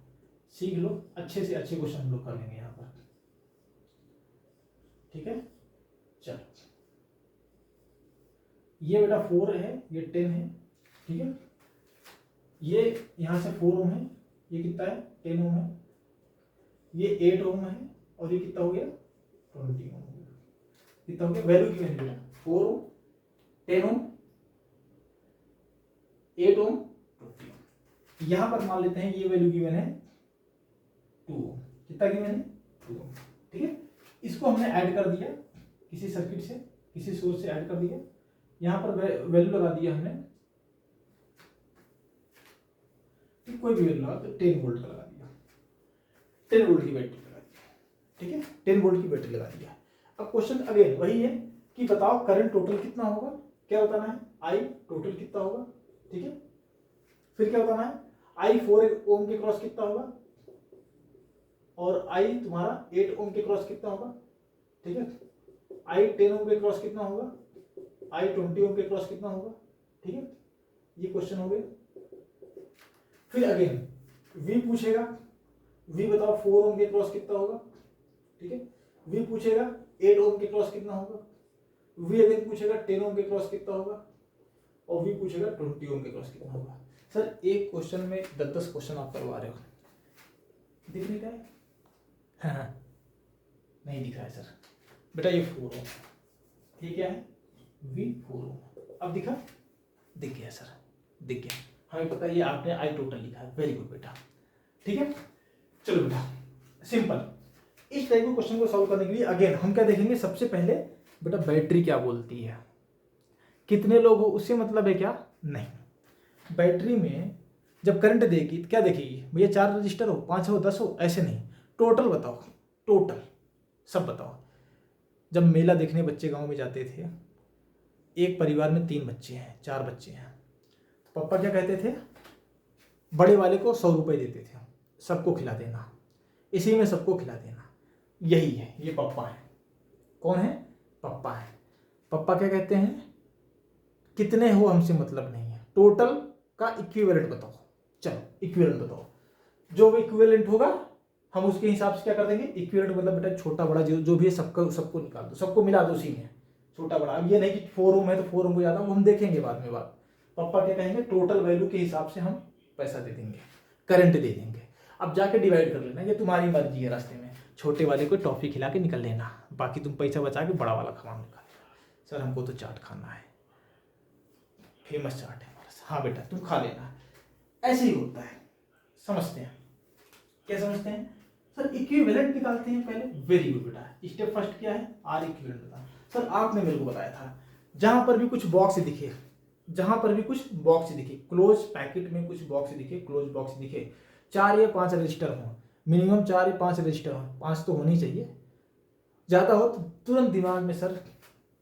सीख लो, अच्छे से अच्छे क्वेश्चन हम लोग कर लेंगे यहाँ पर। ठीक है, चलो ये बेटा 4 है, ये 10 है। ठीक है, ये यहां से 4 ओम है, ये कितना है 10 ओम है, ये 8 ओम है, और ये कितना हो गया 20 ओम हो गया। कितना हो गया, वैल्यू की वैल्यू बेटा 4 ओम, 10 ओम, 8 ओम, 20 ओम। यहां पर मान लेते हैं ये वैल्यू गिवन है 2 ओम, कितना गिवन है 2 ओम। ठीक है, इसको हमने ऐड कर दिया किसी सर्किट से, किसी सोर्स से ऐड कर दिया, यहां पर वैल्यू लगा दिया हमने, कोई भी वैल्यू लगा, तो 10 वोल्ट का लगा दिया, 10 वोल्ट की बैटरी लगा दिया। ठीक है, 10 वोल्ट की बैटरी लगा दिया। अब क्वेश्चन अगेन वही है कि बताओ करंट टोटल कितना होगा, क्या बताना है, आई टोटल कितना होगा। ठीक है, फिर क्या बताना है, आई 4 ओम के क्रॉस कितना होगा, और आई तुम्हारा 8 ओम के क्रॉस कितना होगा। ठीक है, आई 10 ओम के क्रॉस कितना होगा, आई 20 ओम के क्रॉस कितना होगा। ठीक है, ये क्वेश्चन हो गए। फिर अगेन वी पूछेगा, वी बताओ 4 ओम के क्रॉस कितना होगा। ठीक है, वी पूछेगा 8 ओम के क्रॉस कितना होगा, वी अगेन पूछेगा 10 ओम के क्रॉस कितना होगा, और वी पूछेगा 20 ओम के क्रॉस कितना होगा। सर एक क्वेश्चन में 10-10 क्वेश्चन आप करवा रहे हो, दिख नहीं रहा है? हाँ, नहीं दिख रहा है सर बेटा, ये 4 ओम, ये क्या है वी 4 ओम, अब दिखा, दिख गया सर, दिख गया। हमें पता है ये आपने आई टोटल लिखा है, वेरी गुड बेटा। ठीक है, चलो बेटा सिंपल। इस टाइप के क्वेश्चन को सॉल्व करने के लिए अगेन हम क्या देखेंगे, सबसे पहले बेटा बैटरी क्या बोलती है, कितने लोग हो उससे मतलब है क्या, नहीं। बैटरी में जब करंट देगी क्या देखेगी, भैया 4 रजिस्टर हो, 5 हो, 10 हो, ऐसे नहीं, टोटल बताओ, टोटल सब बताओ। जब मेला देखने बच्चे गांव में जाते थे, एक परिवार में 3 बच्चे हैं, 4 बच्चे हैं, पापा क्या कहते थे, बड़े वाले को 100 रुपये देते थे, सबको खिला देना, इसी में सबको खिला देना, यही है, ये पापा है। कौन है, पापा है। पापा क्या कहते हैं, कितने हो हमसे मतलब नहीं है, टोटल का इक्विवेलेंट बताओ। चलो इक्विवेलेंट बताओ, जो भी इक्विवेलेंट होगा हम उसके हिसाब से क्या कर देंगे, इक्विवेलेंट मतलब बेटा छोटा बड़ा जो भी है सबको निकाल दो, सबको मिला दो उसी में, छोटा बड़ा। अब ये नहीं कि 4 ओम है तो 4 ओम को ज्यादा, वो हम देखेंगे बाद में बात। पापा क्या कहेंगे, टोटल वैल्यू के हिसाब से हम पैसा दे देंगे, करंट दे देंगे। अब जाके डिवाइड कर लेना, ये तुम्हारी मर्जी है, रास्ते में छोटे वाले को टॉफी खिला के निकल लेना, बाकी तुम पैसा बचा के बड़ा वाला खाना निकाल लेना। सर हमको तो चाट खाना है, फेमस चाट है हमारा। हाँ बेटा तुम खा लेना, ऐसे ही होता है। समझते हैं, क्या समझते हैं सर, इक्विवेलेंट निकालते हैं पहले, वेरी गुड बेटा। स्टेप फर्स्ट क्या है, आर इक्विवेलेंट बता। सर आपने मेरे को बताया था, जहां पर भी कुछ बॉक्स दिखे, जहां पर भी कुछ बॉक्स दिखे, क्लोज पैकेट में कुछ बॉक्स दिखे, क्लोज बॉक्स दिखे, 4 या 5 रजिस्टर हो, मिनिमम 4 या 5 रजिस्टर हो, 5 तो होनी चाहिए, ज्यादा हो तो तुरंत दिमाग में सर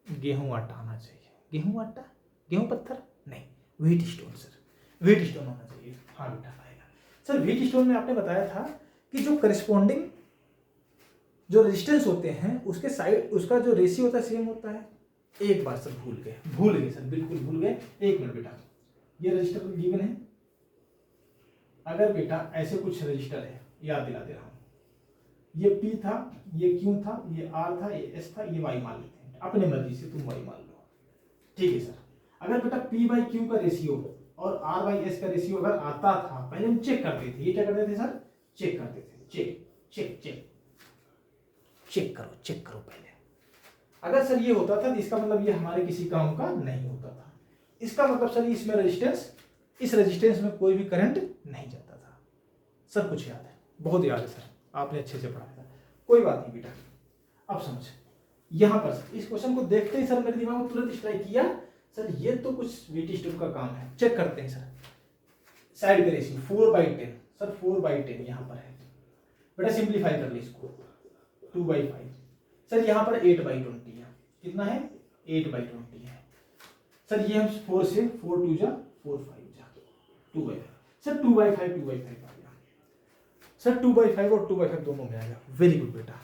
गेहूं आटा आना चाहिए। गेहूं आटा, गेहूं पत्थर नहीं, wheat stone. Sir wheat stone होना चाहिए। हाँ बेटा आएगा। सर व्हीट स्टोन में आपने बताया था कि जो करस्पॉन्डिंग जो रेजिस्टेंस होते हैं उसके साइड, उसका जो रेशियो होता है सेम होता है। एक बार सर भूल गए सर, बिल्कुल भूल गए। एक मिनट बेटा, ये रजिस्टर गिवन है, अगर बेटा ऐसे कुछ रजिस्टर है, याद दिला दे रहा हूं, ये P था, ये Q था, ये R था, ये S था, ये Y मान लेते हैं, अपने मर्जी से तुम Y मान लो। ठीक है सर, अगर बेटा P बाई Q का रेशियो और R बाई S का रेशियो अगर आता था, पहले हम चेक करते थे, ये क्या करते थे सर, चेक करते थे, चेक चेक चेक चेक करो पहले। अगर सर ये होता था तो इसका मतलब ये हमारे किसी काम का नहीं होता था, इसका मतलब सर इसमें रेजिस्टेंस, इस रेजिस्टेंस में कोई भी करंट नहीं जाता था। सर कुछ याद है, बहुत याद है सर, आपने अच्छे से पढ़ाया था, कोई बात नहीं बेटा। अब समझ, यहां पर इस क्वेश्चन को देखते ही सर मेरे दिमाग में तुरंत स्ट्राइक किया, सर ये तो कुछ व्हीट स्टोन का काम है। चेक करते हैं सर, साइड का रेशियो 4/10, सर 4/10 यहां पर है बेटा, सिंप्लीफाई कर ले इसको, 2/5। सर यहाँ पर 8/20 है, कितना है 8/20 है। सर ये हम 4 से 4 2 जा 4 5 जा 2/5, सर 2/5 2/5 आ गया सर, 2/5 और 2/5 दोनों में आएगा, वेरी गुड बेटा।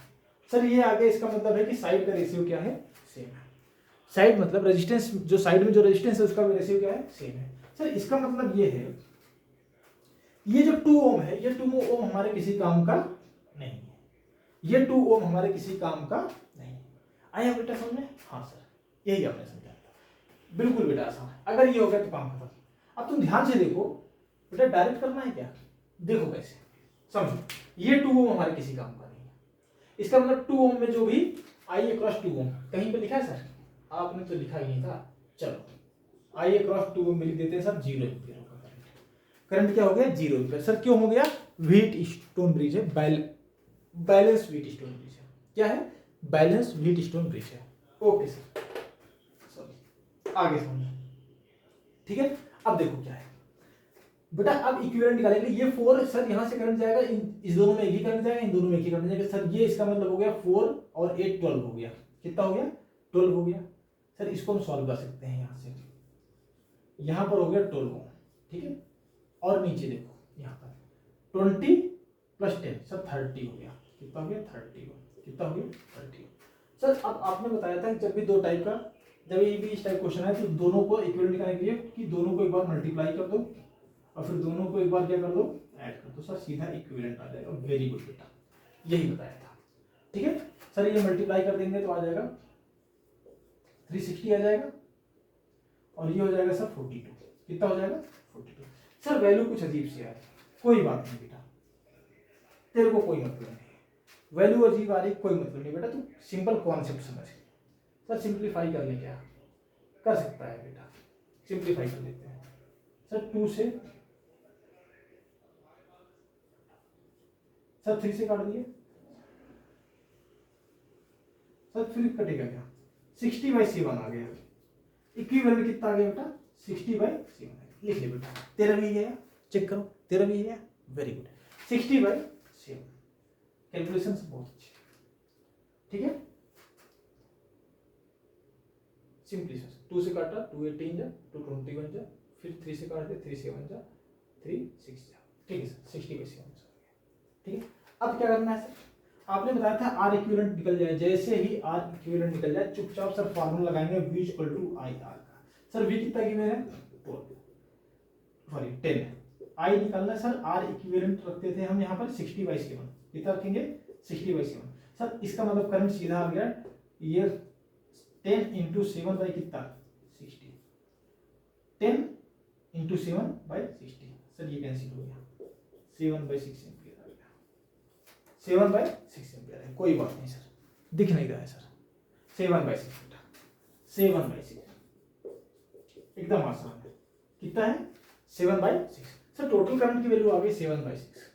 सर ये आगे इसका मतलब है कि साइड का रेशियो क्या है, सेम है। साइड मतलब रेजिस्टेंस, जो साइड में जो रेजिस्टेंस है उसका रेशियो क्या है, सेम है। सर इसका मतलब ये है, ये जो 2 ओम है, ये 2 ओम हमारे किसी काम का नहीं है, ये 2 ओम हमारे किसी काम का नहीं है। आया बेटा समझ में? हाँ सर यही आपने समझा, बिल्कुल बेटा आसान है। अगर ये हो गया तो काम खत्म। अब तुम ध्यान से देखो बेटा, डायरेक्ट करना है क्या, देखो कैसे, समझो ये 2 ओम हमारे किसी काम का नहीं है, इसका मतलब 2 ओम में जो भी I अक्रॉस 2 ओम कहीं पे लिखा है सर, आपने तो लिखा ही नहीं था। चलो I अक्रॉस 2 ओम में लिख देते हैं सर, 0 एम्पीयर होगा करंट क्या हो गया, 0 एम्पीयर। सर क्यों हो गया, व्हीट स्टोन ब्रिज है, बैलेंस व्हीट स्टोन ब्रिज है, क्या है, बैलेंस व्हीट स्टोन ब्रिज है। ओके सर, सॉरी आगे समझो, ठीक है। अब देखो क्या है बेटा, अब इक्विवेलेंट निकालेंगे, ये 4 सर यहां से करंट जाएगा, इस दोनों में एक ही करंट जाएगा, इन दोनों में एक ही करंट जाएगा। सर ये इसका मतलब हो गया 4 और 8 12 हो गया, कितना हो गया 12 हो गया। सर इसको हम सॉल्व कर सकते हैं, यहां से यहां पर हो गया 12, ठीक है, और नीचे देखो यहाँ पर 20 + 10 सर 30 हो गया, कितना हो गया 30, कितना हो गया 30। सर अब आपने बताया था कि जब भी दो टाइप का, जब ये भी इस टाइप क्वेश्चन है तो दोनों को इक्विवेलेंट निकालने के लिए कि दोनों को एक बार मल्टीप्लाई कर दो और फिर दोनों को एक बार क्या कर दो, ऐड कर दो, सर सीधा इक्विवेलेंट आ जाएगा। वेरी गुड बेटा, यही बताया था, ठीक है। सर ये मल्टीप्लाई कर देंगे तो आ जाएगा 360 आ जाएगा, और ये हो जाएगा सर 42, कितना हो जाएगा 42। सर वैल्यू कुछ अजीब सी है, कोई बात नहीं बेटा, तेरे को कोई मतलब नहीं, वैल्यू अजीब आ रही कोई मतलब नहीं बेटा, तू सिंपल कॉन्सेप्ट समझ। सर सिंप्लीफाई करने क्या कर सकता है बेटा, सिंप्लीफाई कर लेते हैं। सर 2 से, सर 3 से काट दिए सर, फिर कटेगा क्या, 60/7 आ गया। इक्विवेलेंट कितना आ गया बेटा, 60/7 लिख ले बेटा। तेरा भी गया, चेक करो, तेरा भी गया, वेरी गुड। 60/7 कैलकुलेशन बहुत अच्छी, ठीक है। सिंपली सर 2 से काटा, 2 18 जा, 2 21 जा, फिर 3 से काट दे, 3 7 जा, 3 6 जा, ठीक है सर, 60/7। ठीक है, अब क्या करना है सर, आपने बताया था आर इक्विवेलेंट निकल जाए, जैसे ही आर इक्विवेलेंट निकल जाए चुपचाप सर फार्मूला लगाएंगे V equal to I R का। सर V कितना गिवन है, 10। आई निकालना सर, आर इक्विवेलेंट रखते थे हम यहाँ पर 60/7, कितना रखेंगे 60/7। सर इसका मतलब करंट सीधा आ गया ये 10 इंटू 7 बाई कितना 60, 10 इंटू 7/60। सर ये कैंसिल हो गया, 7/6 एम्पियर आ गया, 7/6 एम्पियर है, कोई बात नहीं सर, दिख नहीं रहा है सर, 7/6 बेटा, 7/6 एकदम आसान है। कितना है 7/6। सर टोटल करंट की वैल्यू आ गई 7/6।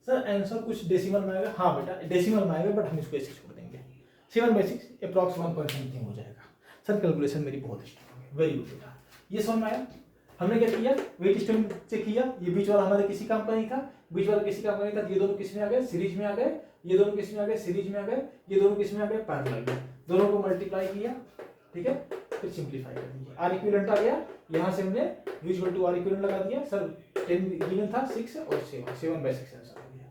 सर आंसर कुछ डेसिमल में आएगा, हाँ बेटा डेसिमल में आएगा, बट हम इसको ऐसे छोड़ देंगे, 7/6 अप्रॉक्स 1.something हो जाएगा। सर कैलकुलेशन मेरी बहुत स्ट्रांग है, वेरी गुड बेटा। ये समझ में आया, हमने क्या किया, वेट स्टोन से किया, ये बीच वाला हमारे किसी काम का नहीं था, बीच वाला किसी काम का नहीं था, ये दोनों किस में आ गए, सीरीज में आ गए, ये दोनों किस में आ गए, सीरीज में आ गए, ये दोनों किस में आ गए, पैरेलल में, दोनों को मल्टीप्लाई किया, ठीक है, फिर सिंपलीफाई कर दिया, आर इक्विवेलेंट आ गया, यहाँ से हमने V equal to R equivalent लगा दिया। सर 10 गिवन था, 6 और 7/6 आंसर आ गया,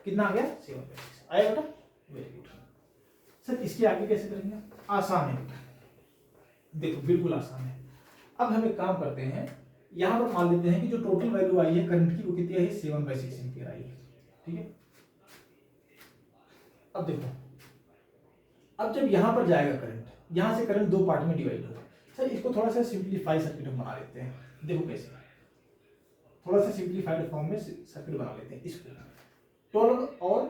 कितना आ गया 7/6 आया बेटा, वेरी गुड। सर इसके आगे कैसे करेंगे, आसान है बेटा, देखो बिल्कुल आसान है। अब हम एक काम करते हैं, यहाँ पर मान लेते हैं कि जो टोटल वैल्यू आई है करंट की वो कितनी आई है, 7/6 एम्पियर आई है, ठीक है। अब देखो, अब जब यहाँ पर जाएगा करंट, यहाँ से करंट दो पार्ट में डिवाइड होगा। सर इसको थोड़ा सा सिंप्लीफाई सर्किट में बना लेते हैं, देखो कैसे, थोड़ा सा सिंप्लीफाइड फॉर्म में सर्किट बना लेते हैं। इसको 12 और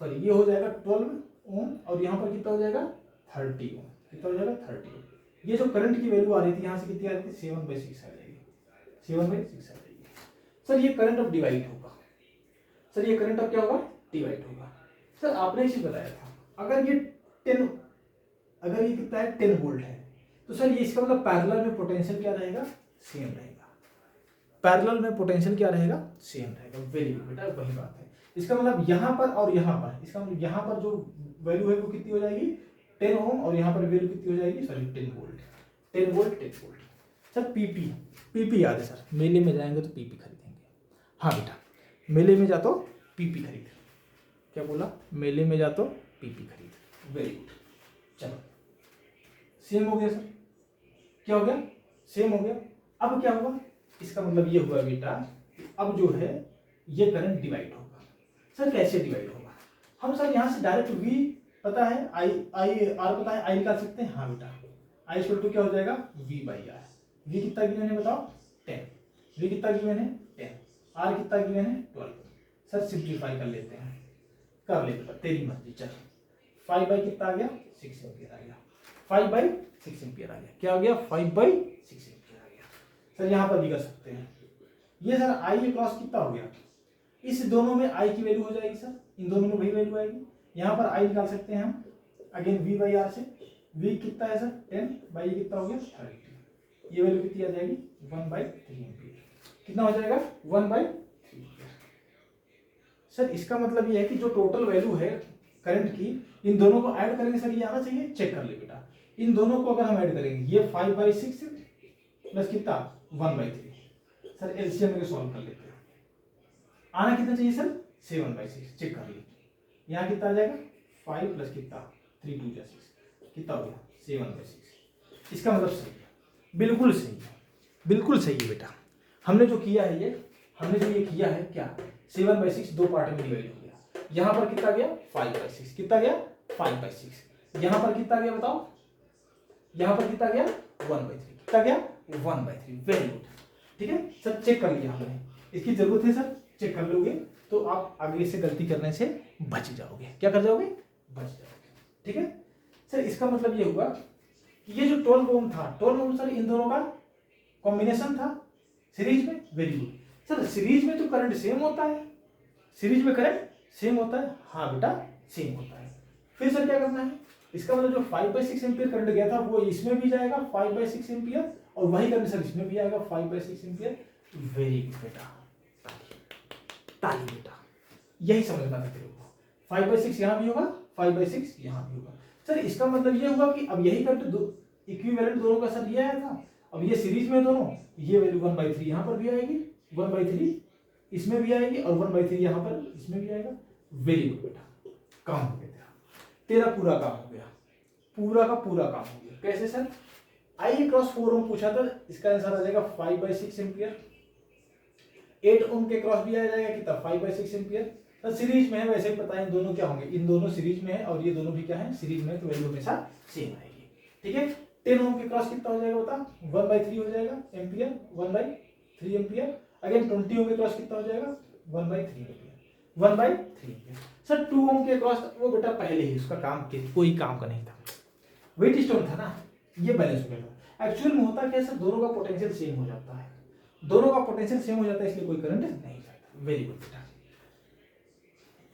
सॉरी ये हो जाएगा 12 ओम, और यहाँ पर कितना हो जाएगा 30 ओम, कितना हो जाएगा 30 ओम। ये जो करंट की वैल्यू आ रही थी यहाँ से कितनी आ रही थी, 7/6 आ जाएगी, 7/6 आ जाएगी। सर ये करंट अब डिवाइड होगा, सर ये करंट अब क्या होगा, डिवाइड होगा। सर आपने इसे बताया था, अगर ये 10, अगर ये कितना है 10 वोल्ट है, तो सर ये इसका मतलब पैरेलल में पोटेंशियल क्या रहेगा, सेम रहेगा, पैरेलल में पोटेंशियल क्या रहेगा, सेम रहेगा, वेरी गुड बेटा, वही बात है। इसका मतलब यहाँ पर और यहाँ पर, इसका मतलब यहाँ पर जो वैल्यू है वो कितनी हो जाएगी 10 ओम, और यहाँ पर वैल्यू कितनी हो जाएगी, sorry 10 volt, 10 volt 10 volt. Sir PP याद है सर, मेले में जाएंगे तो पीपी खरीदेंगे, हाँ बेटा मेले में जा तो पीपी खरीद, क्या बोला, मेले में जा तो पीपी खरीद, वेरी गुड। चलो सेम हो गया सर, क्या हो गया, सेम हो गया। अब क्या हुआ, इसका मतलब ये हुआ बेटा, अब जो है ये करंट डिवाइड होगा। सर कैसे डिवाइड होगा, हम सर यहाँ से डायरेक्ट V पता है, आई आर पता है, आई निकाल सकते हैं, हाँ बेटा आई इक्वल टू क्या हो जाएगा V/R। V कितना गिवन है बताओ 10, V कितना गिवन है 10, R कितना गिवन है 12। सर सिंप्लीफाई कर लेते हैं, कर ले बेटा तेरी मर्जी। चल 5 कितना आ गया 6 एम्पियर आ गया, 5/6 एम्पियर आ गया, क्या आ गया 5/6 एम्पियर आ गया। सर यहाँ पर भी कर सकते हैं, ये सर आई क्रॉस कितना हो गया, इस दोनों में आई की वैल्यू हो जाएगी सर, इन दोनों में वही वैल्यू आएगी, यहाँ पर आई निकाल सकते हैं हम अगेन V/R से। V कितना है सर 10 बाई कितना हो गया 30, ये वैल्यू कितनी आ जाएगी 1/3 एम्पियर, कितना हो जाएगा 1/3 एम्पियर। सर इसका मतलब ये है कि जो टोटल वैल्यू है करंट की, इन दोनों को ऐड करेंगे सर, ये आना चाहिए, चेक कर ले बेटा, इन दोनों को अगर हम ऐड करेंगे ये 5/6 प्लस कितना 1/3। सर एलसीएम में सॉल्व कर लेते हैं, आना कितना चाहिए सर 7/6, चेक कर लीजिए, यहाँ कितना आ जाएगा 5 प्लस कितना 3 2 6, कितना हो गया 7/6। इसका मतलब सही है, बिल्कुल सही है, बिल्कुल सही है बेटा। हमने जो किया है ये, हमने जो ये किया है क्या, 7/6 दो पार्ट में डिवाइड हो गया, यहाँ पर कितना गया 5/6, कितना गया 5/6, यहाँ पर कितना गया बताओ, यहाँ पर कितना गया 1/3, कितना गया 1/3, वेरी गुड। ठीक है सर, चेक कर लिया हमने, इसकी जरूरत है सर, चेक कर लोगे तो आप आगे से गलती करने से बच जाओगे, क्या कर जाओगे, बच जाओगे। ठीक है सर, इसका मतलब ये हुआ कि ये जो 12 ओम था, 12 ओम सर इन दोनों का कॉम्बिनेशन था सीरीज में, वेरी गुड। सर सीरीज में तो करंट सेम होता है, सीरीज में करंट सेम होता है, हाँ बेटा सेम होता है। फिर सर क्या करना है, इसका मतलब जो 5/6 एम्पियर करंट गया था वो इसमें भी जाएगा 5/6 एम्पियर, और वही करंट सर इसमें भी आएगा 5/6 एम्पियर। वेरी गुड बेटा, ताली बेटा, यही समझना था तेरे को। 5/6 यहाँ भी होगा, 5/6 यहाँ भी होगा। सर इसका मतलब ये होगा कि अब यही करंट इक्विवेलेंट दोनों का सर ये आया था, अब ये सीरीज में दोनों, ये वैल्यू 1/3 यहाँ पर भी आएगी, 1/3 इसमें भी आएगी, और 1/3 यहाँ पर इसमें भी आएगा। वेरी गुड बेटा, काम हो गया तेरा पूरा काम हो गया, पूरा का पूरा काम हो गया। कैसे सर, I क्रॉस 4 ओम पूछा था, इसका आंसर आ जाएगा 5/6 एम्पियर। 8 ओम के क्रॉस भी आ जाएगा कितना, 5/6 एम्पियर। तो सीरीज में है, वैसे ही पता है इन दोनों क्या होंगे, इन दोनों सीरीज में है और ये दोनों भी क्या है, सीरीज में, तो वैल्यू हमेशा सेम आएगी। ठीक है, 10 ओम के क्रॉस कितना हो जाएगा बता, 1/3 हो जाएगा एम्पियर, 1/3 एम्पियर। अगेन 20 ओम के क्रॉस कितना हो जाएगा, 1/3 एम्पियर, 1/3 एम्पियर। सर 2 ओम के क्रॉस वो बेटा पहले ही उसका काम कोई काम का नहीं था, वेट स्टोन था ना, ये बैलेंस हो गया था। एक्चुअल में होता क्या है सर, दोनों का पोटेंशियल सेम हो जाता है, दोनों का पोटेंशियल सेम हो जाता है, इसलिए कोई करंट नहीं जाता। वेरी गुड बेटा।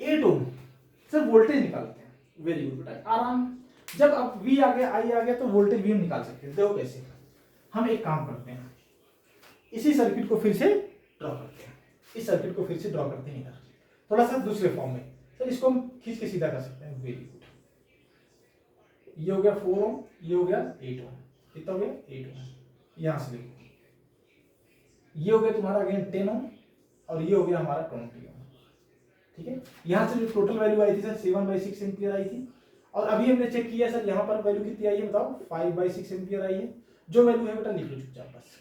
8 ओम सर वोल्टेज निकालते हैं, वेरी गुड बेटा, आराम। जब अब V आ गया, I आ गया, तो वोल्टेज भी हम निकाल सकते हैं। देखो कैसे, हम एक काम करते हैं, इसी सर्किट को फिर से ड्रॉ करते हैं, इस सर्किट को फिर से ड्रॉ करते हैं इधर, थोड़ा सा दूसरे फॉर्म में। सर इसको हम खींच के सीधा कर सकते हैं। वेरी गुड, ये हो गया 4 ओम, ये हो गया 8 ओम, कितना हो गया 8 ओम। यहां से देखो, ये हो गया तुम्हारा अगेन 10 ओम, और ये हो गया हमारा 20 ओम। ठीक है, यहां से जो टोटल वैल्यू आई थी सर 7/6 एम्पियर आई थी, और अभी हमने चेक किया सर यहाँ पर वैल्यू कितनी आई है बताओ, 5/6 एम्पियर आई है। जो वैल्यू है बेटा लिख लो चुपचाप बस,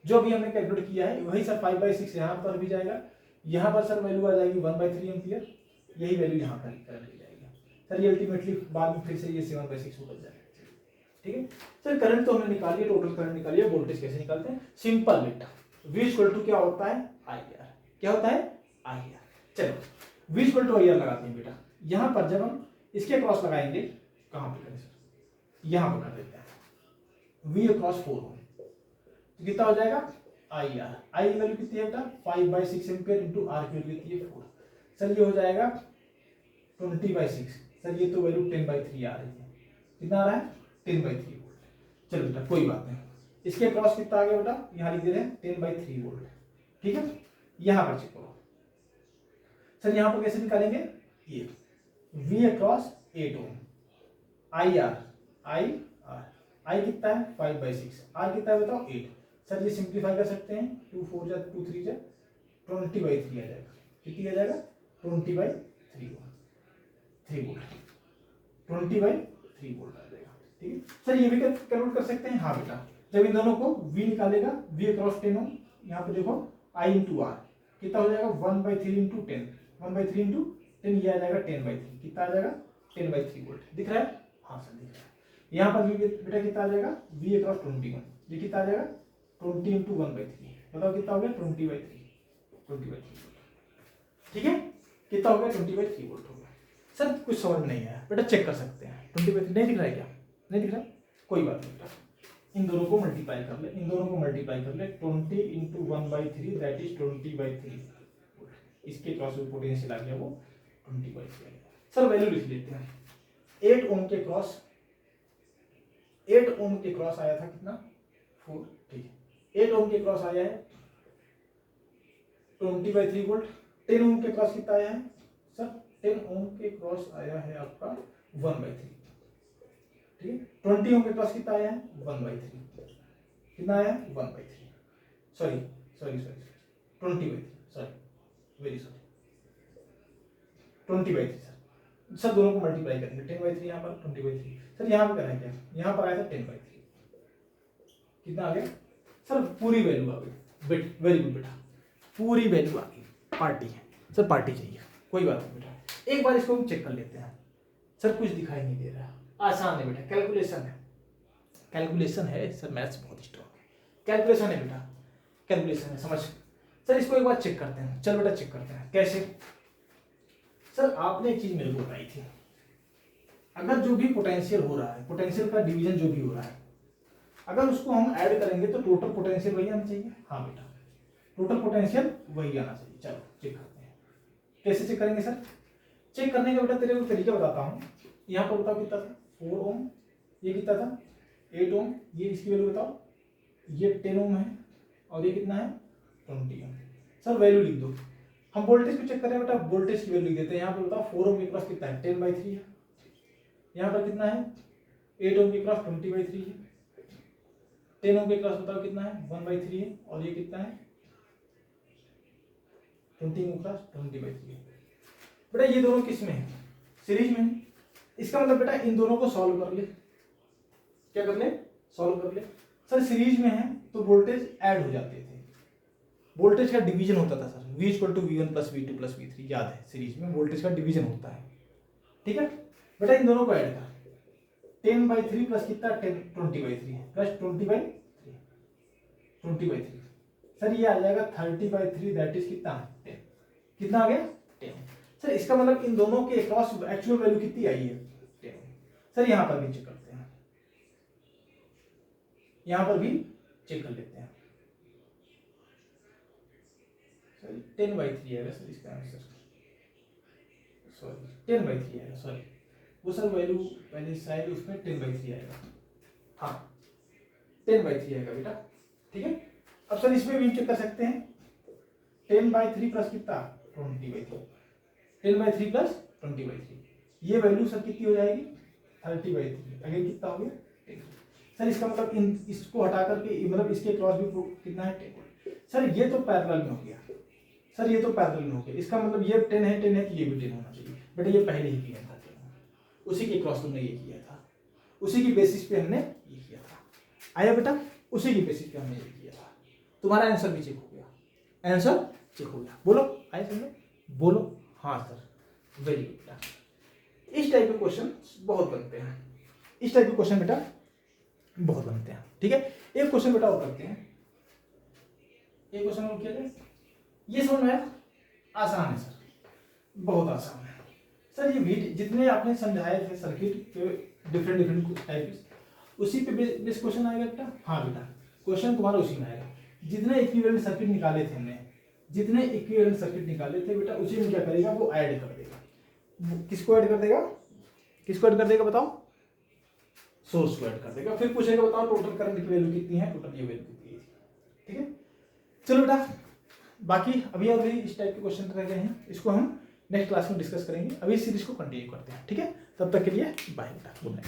जो भी हमने कैलकुलेट किया है वही सर 5/6 यहाँ पर भी जाएगा, यहाँ पर सर वैल्यू आ जाएगी 1/3 एम्पियर, यही वैल्यू यहाँ पर करंट की जाएगी सर। ये अल्टीमेटली बाद में फिर से ये 7/6 बदल जाएगा। ठीक है सर, करंट तो हमने निकाली है, टोटल करंट निकाली है, वोल्टेज कैसे निकालते हैं, सिंपल बेटा। V क्या होता है, IR, क्या होता है IR। चलो V IR लगाते हैं बेटा। यहां पर जब हम इसके क्रॉस लगाएंगे, कहां पे करें सर, यहां पर कर देते हैं, V क्रॉस 4 ओम, तो कितना हो जाएगा IR। I की वैल्यू कितनी है बेटा, 5/6 एम्पियर इंटू R की वैल्यू कितनी है 4। सर ये हो जाएगा 20/6, सर ये तो वैल्यू 10/3 आ रही है, कितना आ रहा है 10/3 वोल्ट। चलो बेटा कोई बात नहीं, इसके क्रॉस कितना आ गया बेटा, यहां लिख दे रहे हैं 10/3 वोल्ट। ठीक है, यहां पर चेक करो सर, यहां पर कैसे निकालेंगे, ये V across 8 ohm, IR, I कितना है 5/6, R कितना है बताओ 8। सर ये सिंप्लीफाई कर सकते हैं, 2 4 जा 2 3 जा 20/3 आ जाएगा, कितनी आ जाएगा 20/3 वोल्ट, 3 वोल्ट, 20/3 वोल्ट आ जाएगा। ठीक है सर, ये भी कैलकुलेट कर सकते हैं, हाँ बेटा। जब इन दोनों को V निकालेगा, V अक्रॉस 10 ओम, यहाँ पे देखो I इंटू R कितना हो जाएगा 1/3 इंटू 10, 1/3 इंटू 10, ये आ जाएगा 10/3, कितना आ जाएगा 10/3 वोल्ट। दिख रहा है, हाँ सर दिख रहा है। यहाँ पर V बेटा कितना आ जाएगा, V अक्रॉस 20 ओम, ये कितना आ जाएगा 20 इंटू 1/3, बताओ कितना हो गया 20/3। ठीक है, कितना हो गया 20/3 वोल्ट हो गया। सर कुछ समझ में नहीं आया बेटा, चेक कर सकते हैं, 20/3 नहीं दिख रहा है क्या, नहीं दिख रहा है, कोई बात नहीं बेटा, इन दोनों को मल्टीप्लाई कर ले, इन दोनों को मल्टीप्लाई कर ले, 20 इंटू 1/3 दैट इज 20/3। इसके क्रॉस में पोटेंशियल आ गया वो 20/3 आ गया। सर वैल्यू लिख लेते हैं, 8 ओम के क्रॉस, 8 ओम के क्रॉस आया था कितना 4। ठीक है, 8 ओम के क्रॉस आया है 20/3 वोल्ट। 10 ओम के क्रॉस कितना आया है सर, 10 ओम के क्रॉस आया है आपका 1/3। ठीक है, 20 ओम के क्रॉस कितना आया है 1/3, कितना आया है 1/3, sorry 20/3, sorry very sorry 20/3 sir दोनों को मल्टीप्लाई करेंगे, 10/3 यहाँ पर 20/3, सर यहाँ पर करेंगे, यहाँ पर आया था 10/3, कितना आ गया सर, पूरी वैल्यू आ गई। वेरी गुड बेटा, पूरी वैल्यू आ गई। पार्टी है सर, पार्टी चाहिए, कोई बात नहीं बेटा। एक बार इसको हम चेक कर लेते हैं, सर कुछ दिखाई नहीं दे रहा, आसान है बेटा, कैलकुलेशन है, कैलकुलेशन है सर, मैथ्स बहुत स्ट्रॉन्ग है, कैलकुलेशन है बेटा, कैलकुलेशन है, समझ। सर इसको एक बार चेक करते हैं, चल बेटा चेक करते हैं कैसे। सर आपने एक चीज मेरे को बताई थी, अगर जो भी पोटेंशियल हो रहा है, पोटेंशियल का डिवीजन जो भी हो रहा है, अगर उसको हम ऐड करेंगे तो टोटल पोटेंशियल वही आना चाहिए। हाँ बेटा, टोटल पोटेंशियल वही आना चाहिए। चलो चेक करते हैं, कैसे चेक करेंगे सर? चेक करने का बेटा तेरे को तरीका बताता हूँ। यहाँ पर बताओ कितना था, 4 ओम, ये कितना था 8 ओम, ये इसकी वैल्यू बताओ, ये 10 ओम है और ये कितना है 20 ओम। सर वैल्यू लिख दो। हम वोल्टेज को चेक करें बेटा, वोल्टेज की वैल्यू लिख देते हैं। यहाँ पर बताओ 4 ओम के क्रॉस कितना है 10/3 है, यहाँ पर कितना है 8 ओम के क्रॉस 20/3 है, 10 ओम के क्रॉस बताओ कितना है 1/3 है और ये कितना है 20 ओम क्रॉस 20/3 है। बेटा ये दोनों किस में है, सीरीज में है। इसका मतलब बेटा इन दोनों को सॉल्व कर ले। क्या कर ले, सॉल्व कर ले। सर सीरीज में है तो वोल्टेज ऐड हो जाते थे, वोल्टेज का डिवीजन होता था sir, V = V1 + V2 + V3, याद है सीरीज में वोल्टेज का डिवीजन होता है। ठीक है बेटा, इन दोनों को ऐड कर, 10/3 प्लस कितना 20/3 प्लस 20/3 सर ये आ जाएगा 30/3, दैट इज कितना 10, कितना आ गया 10। सर इसका मतलब इन दोनों के अक्रॉस एक्चुअल वैल्यू कितनी आई है 10। सर यहाँ पर भी चेक करते हैं, यहाँ पर भी चेक कर लेते हैं। सर 10/3 आएगा सर इसका आंसर, सॉरी 10/3 आएगा, सॉरी वो सर वैल्यू पहले साइड उसमें 10/3 आएगा। हाँ 10/3 आएगा बेटा। ठीक है, अब सर इसमें भी चेक कर सकते हैं, 10/3 प्लस कितना 20/3, 10/3 प्लस 20/3, ये वैल्यू सर कितनी हो जाएगी 30/3, अगेन कितना हो गया 10। सर इसका मतलब इन इसको हटा करके मतलब इसके क्रॉस भी कितना है 10। सर ये तो पैरेलल में हो गया, सर ये तो पैरेलल में हो गया, इसका मतलब ये 10 है तो ये भी 10 होना चाहिए। बेटा ये पहले ही किया था, उसी के क्रॉस तुमने ये किया था, उसी की बेसिस पे हमने ये किया था। आया बेटा, उसी की बेसिस पे हमने ये किया था। तुम्हारा आंसर भी चेक हो गया, आंसर चेक हो गया। बोलो आए समझ, बोलो हाँ सर, वेरी गुड बेटा। इस टाइप के क्वेश्चन बहुत बनते हैं, इस टाइप के क्वेश्चन बेटा बहुत बनते हैं। ठीक है, एक क्वेश्चन बेटा और करते हैं, एक क्वेश्चन और किया जाए। ये समझ में आया, आसान है सर, बहुत आसान है सर। ये वीडियो जितने आपने समझाए थे सर्किट के डिफरेंट टाइप, उसी पे बेस क्वेश्चन आएगा बेटा। हाँ बेटा, क्वेश्चन तुम्हारा उसी में आएगा। जितने इक्विवेलेंट सर्किट निकाले थे हमने, जितने इक्विवेलेंट सर्किट निकाले थे बेटा, उसी में क्या करेगा वो ऐड कर देगा। किसको ऐड कर देगा, किसको ऐड कर देगा बताओ, सोर्स को ऐड कर देगा। फिर पूछेगा बताओ टोटल करंट की वैल्यू कितनी है, टोटल ये वैल्यू कितनी है। ठीक है, चलो बेटा, बाकी अभी अभी इस टाइप के क्वेश्चन रह गए हैं, इसको हम नेक्स्ट क्लास में डिस्कस करेंगे। अभी इस सीरीज को कंटिन्यू करते हैं। ठीक है, तब तक के लिए बाय बेटा, गुड नाइट।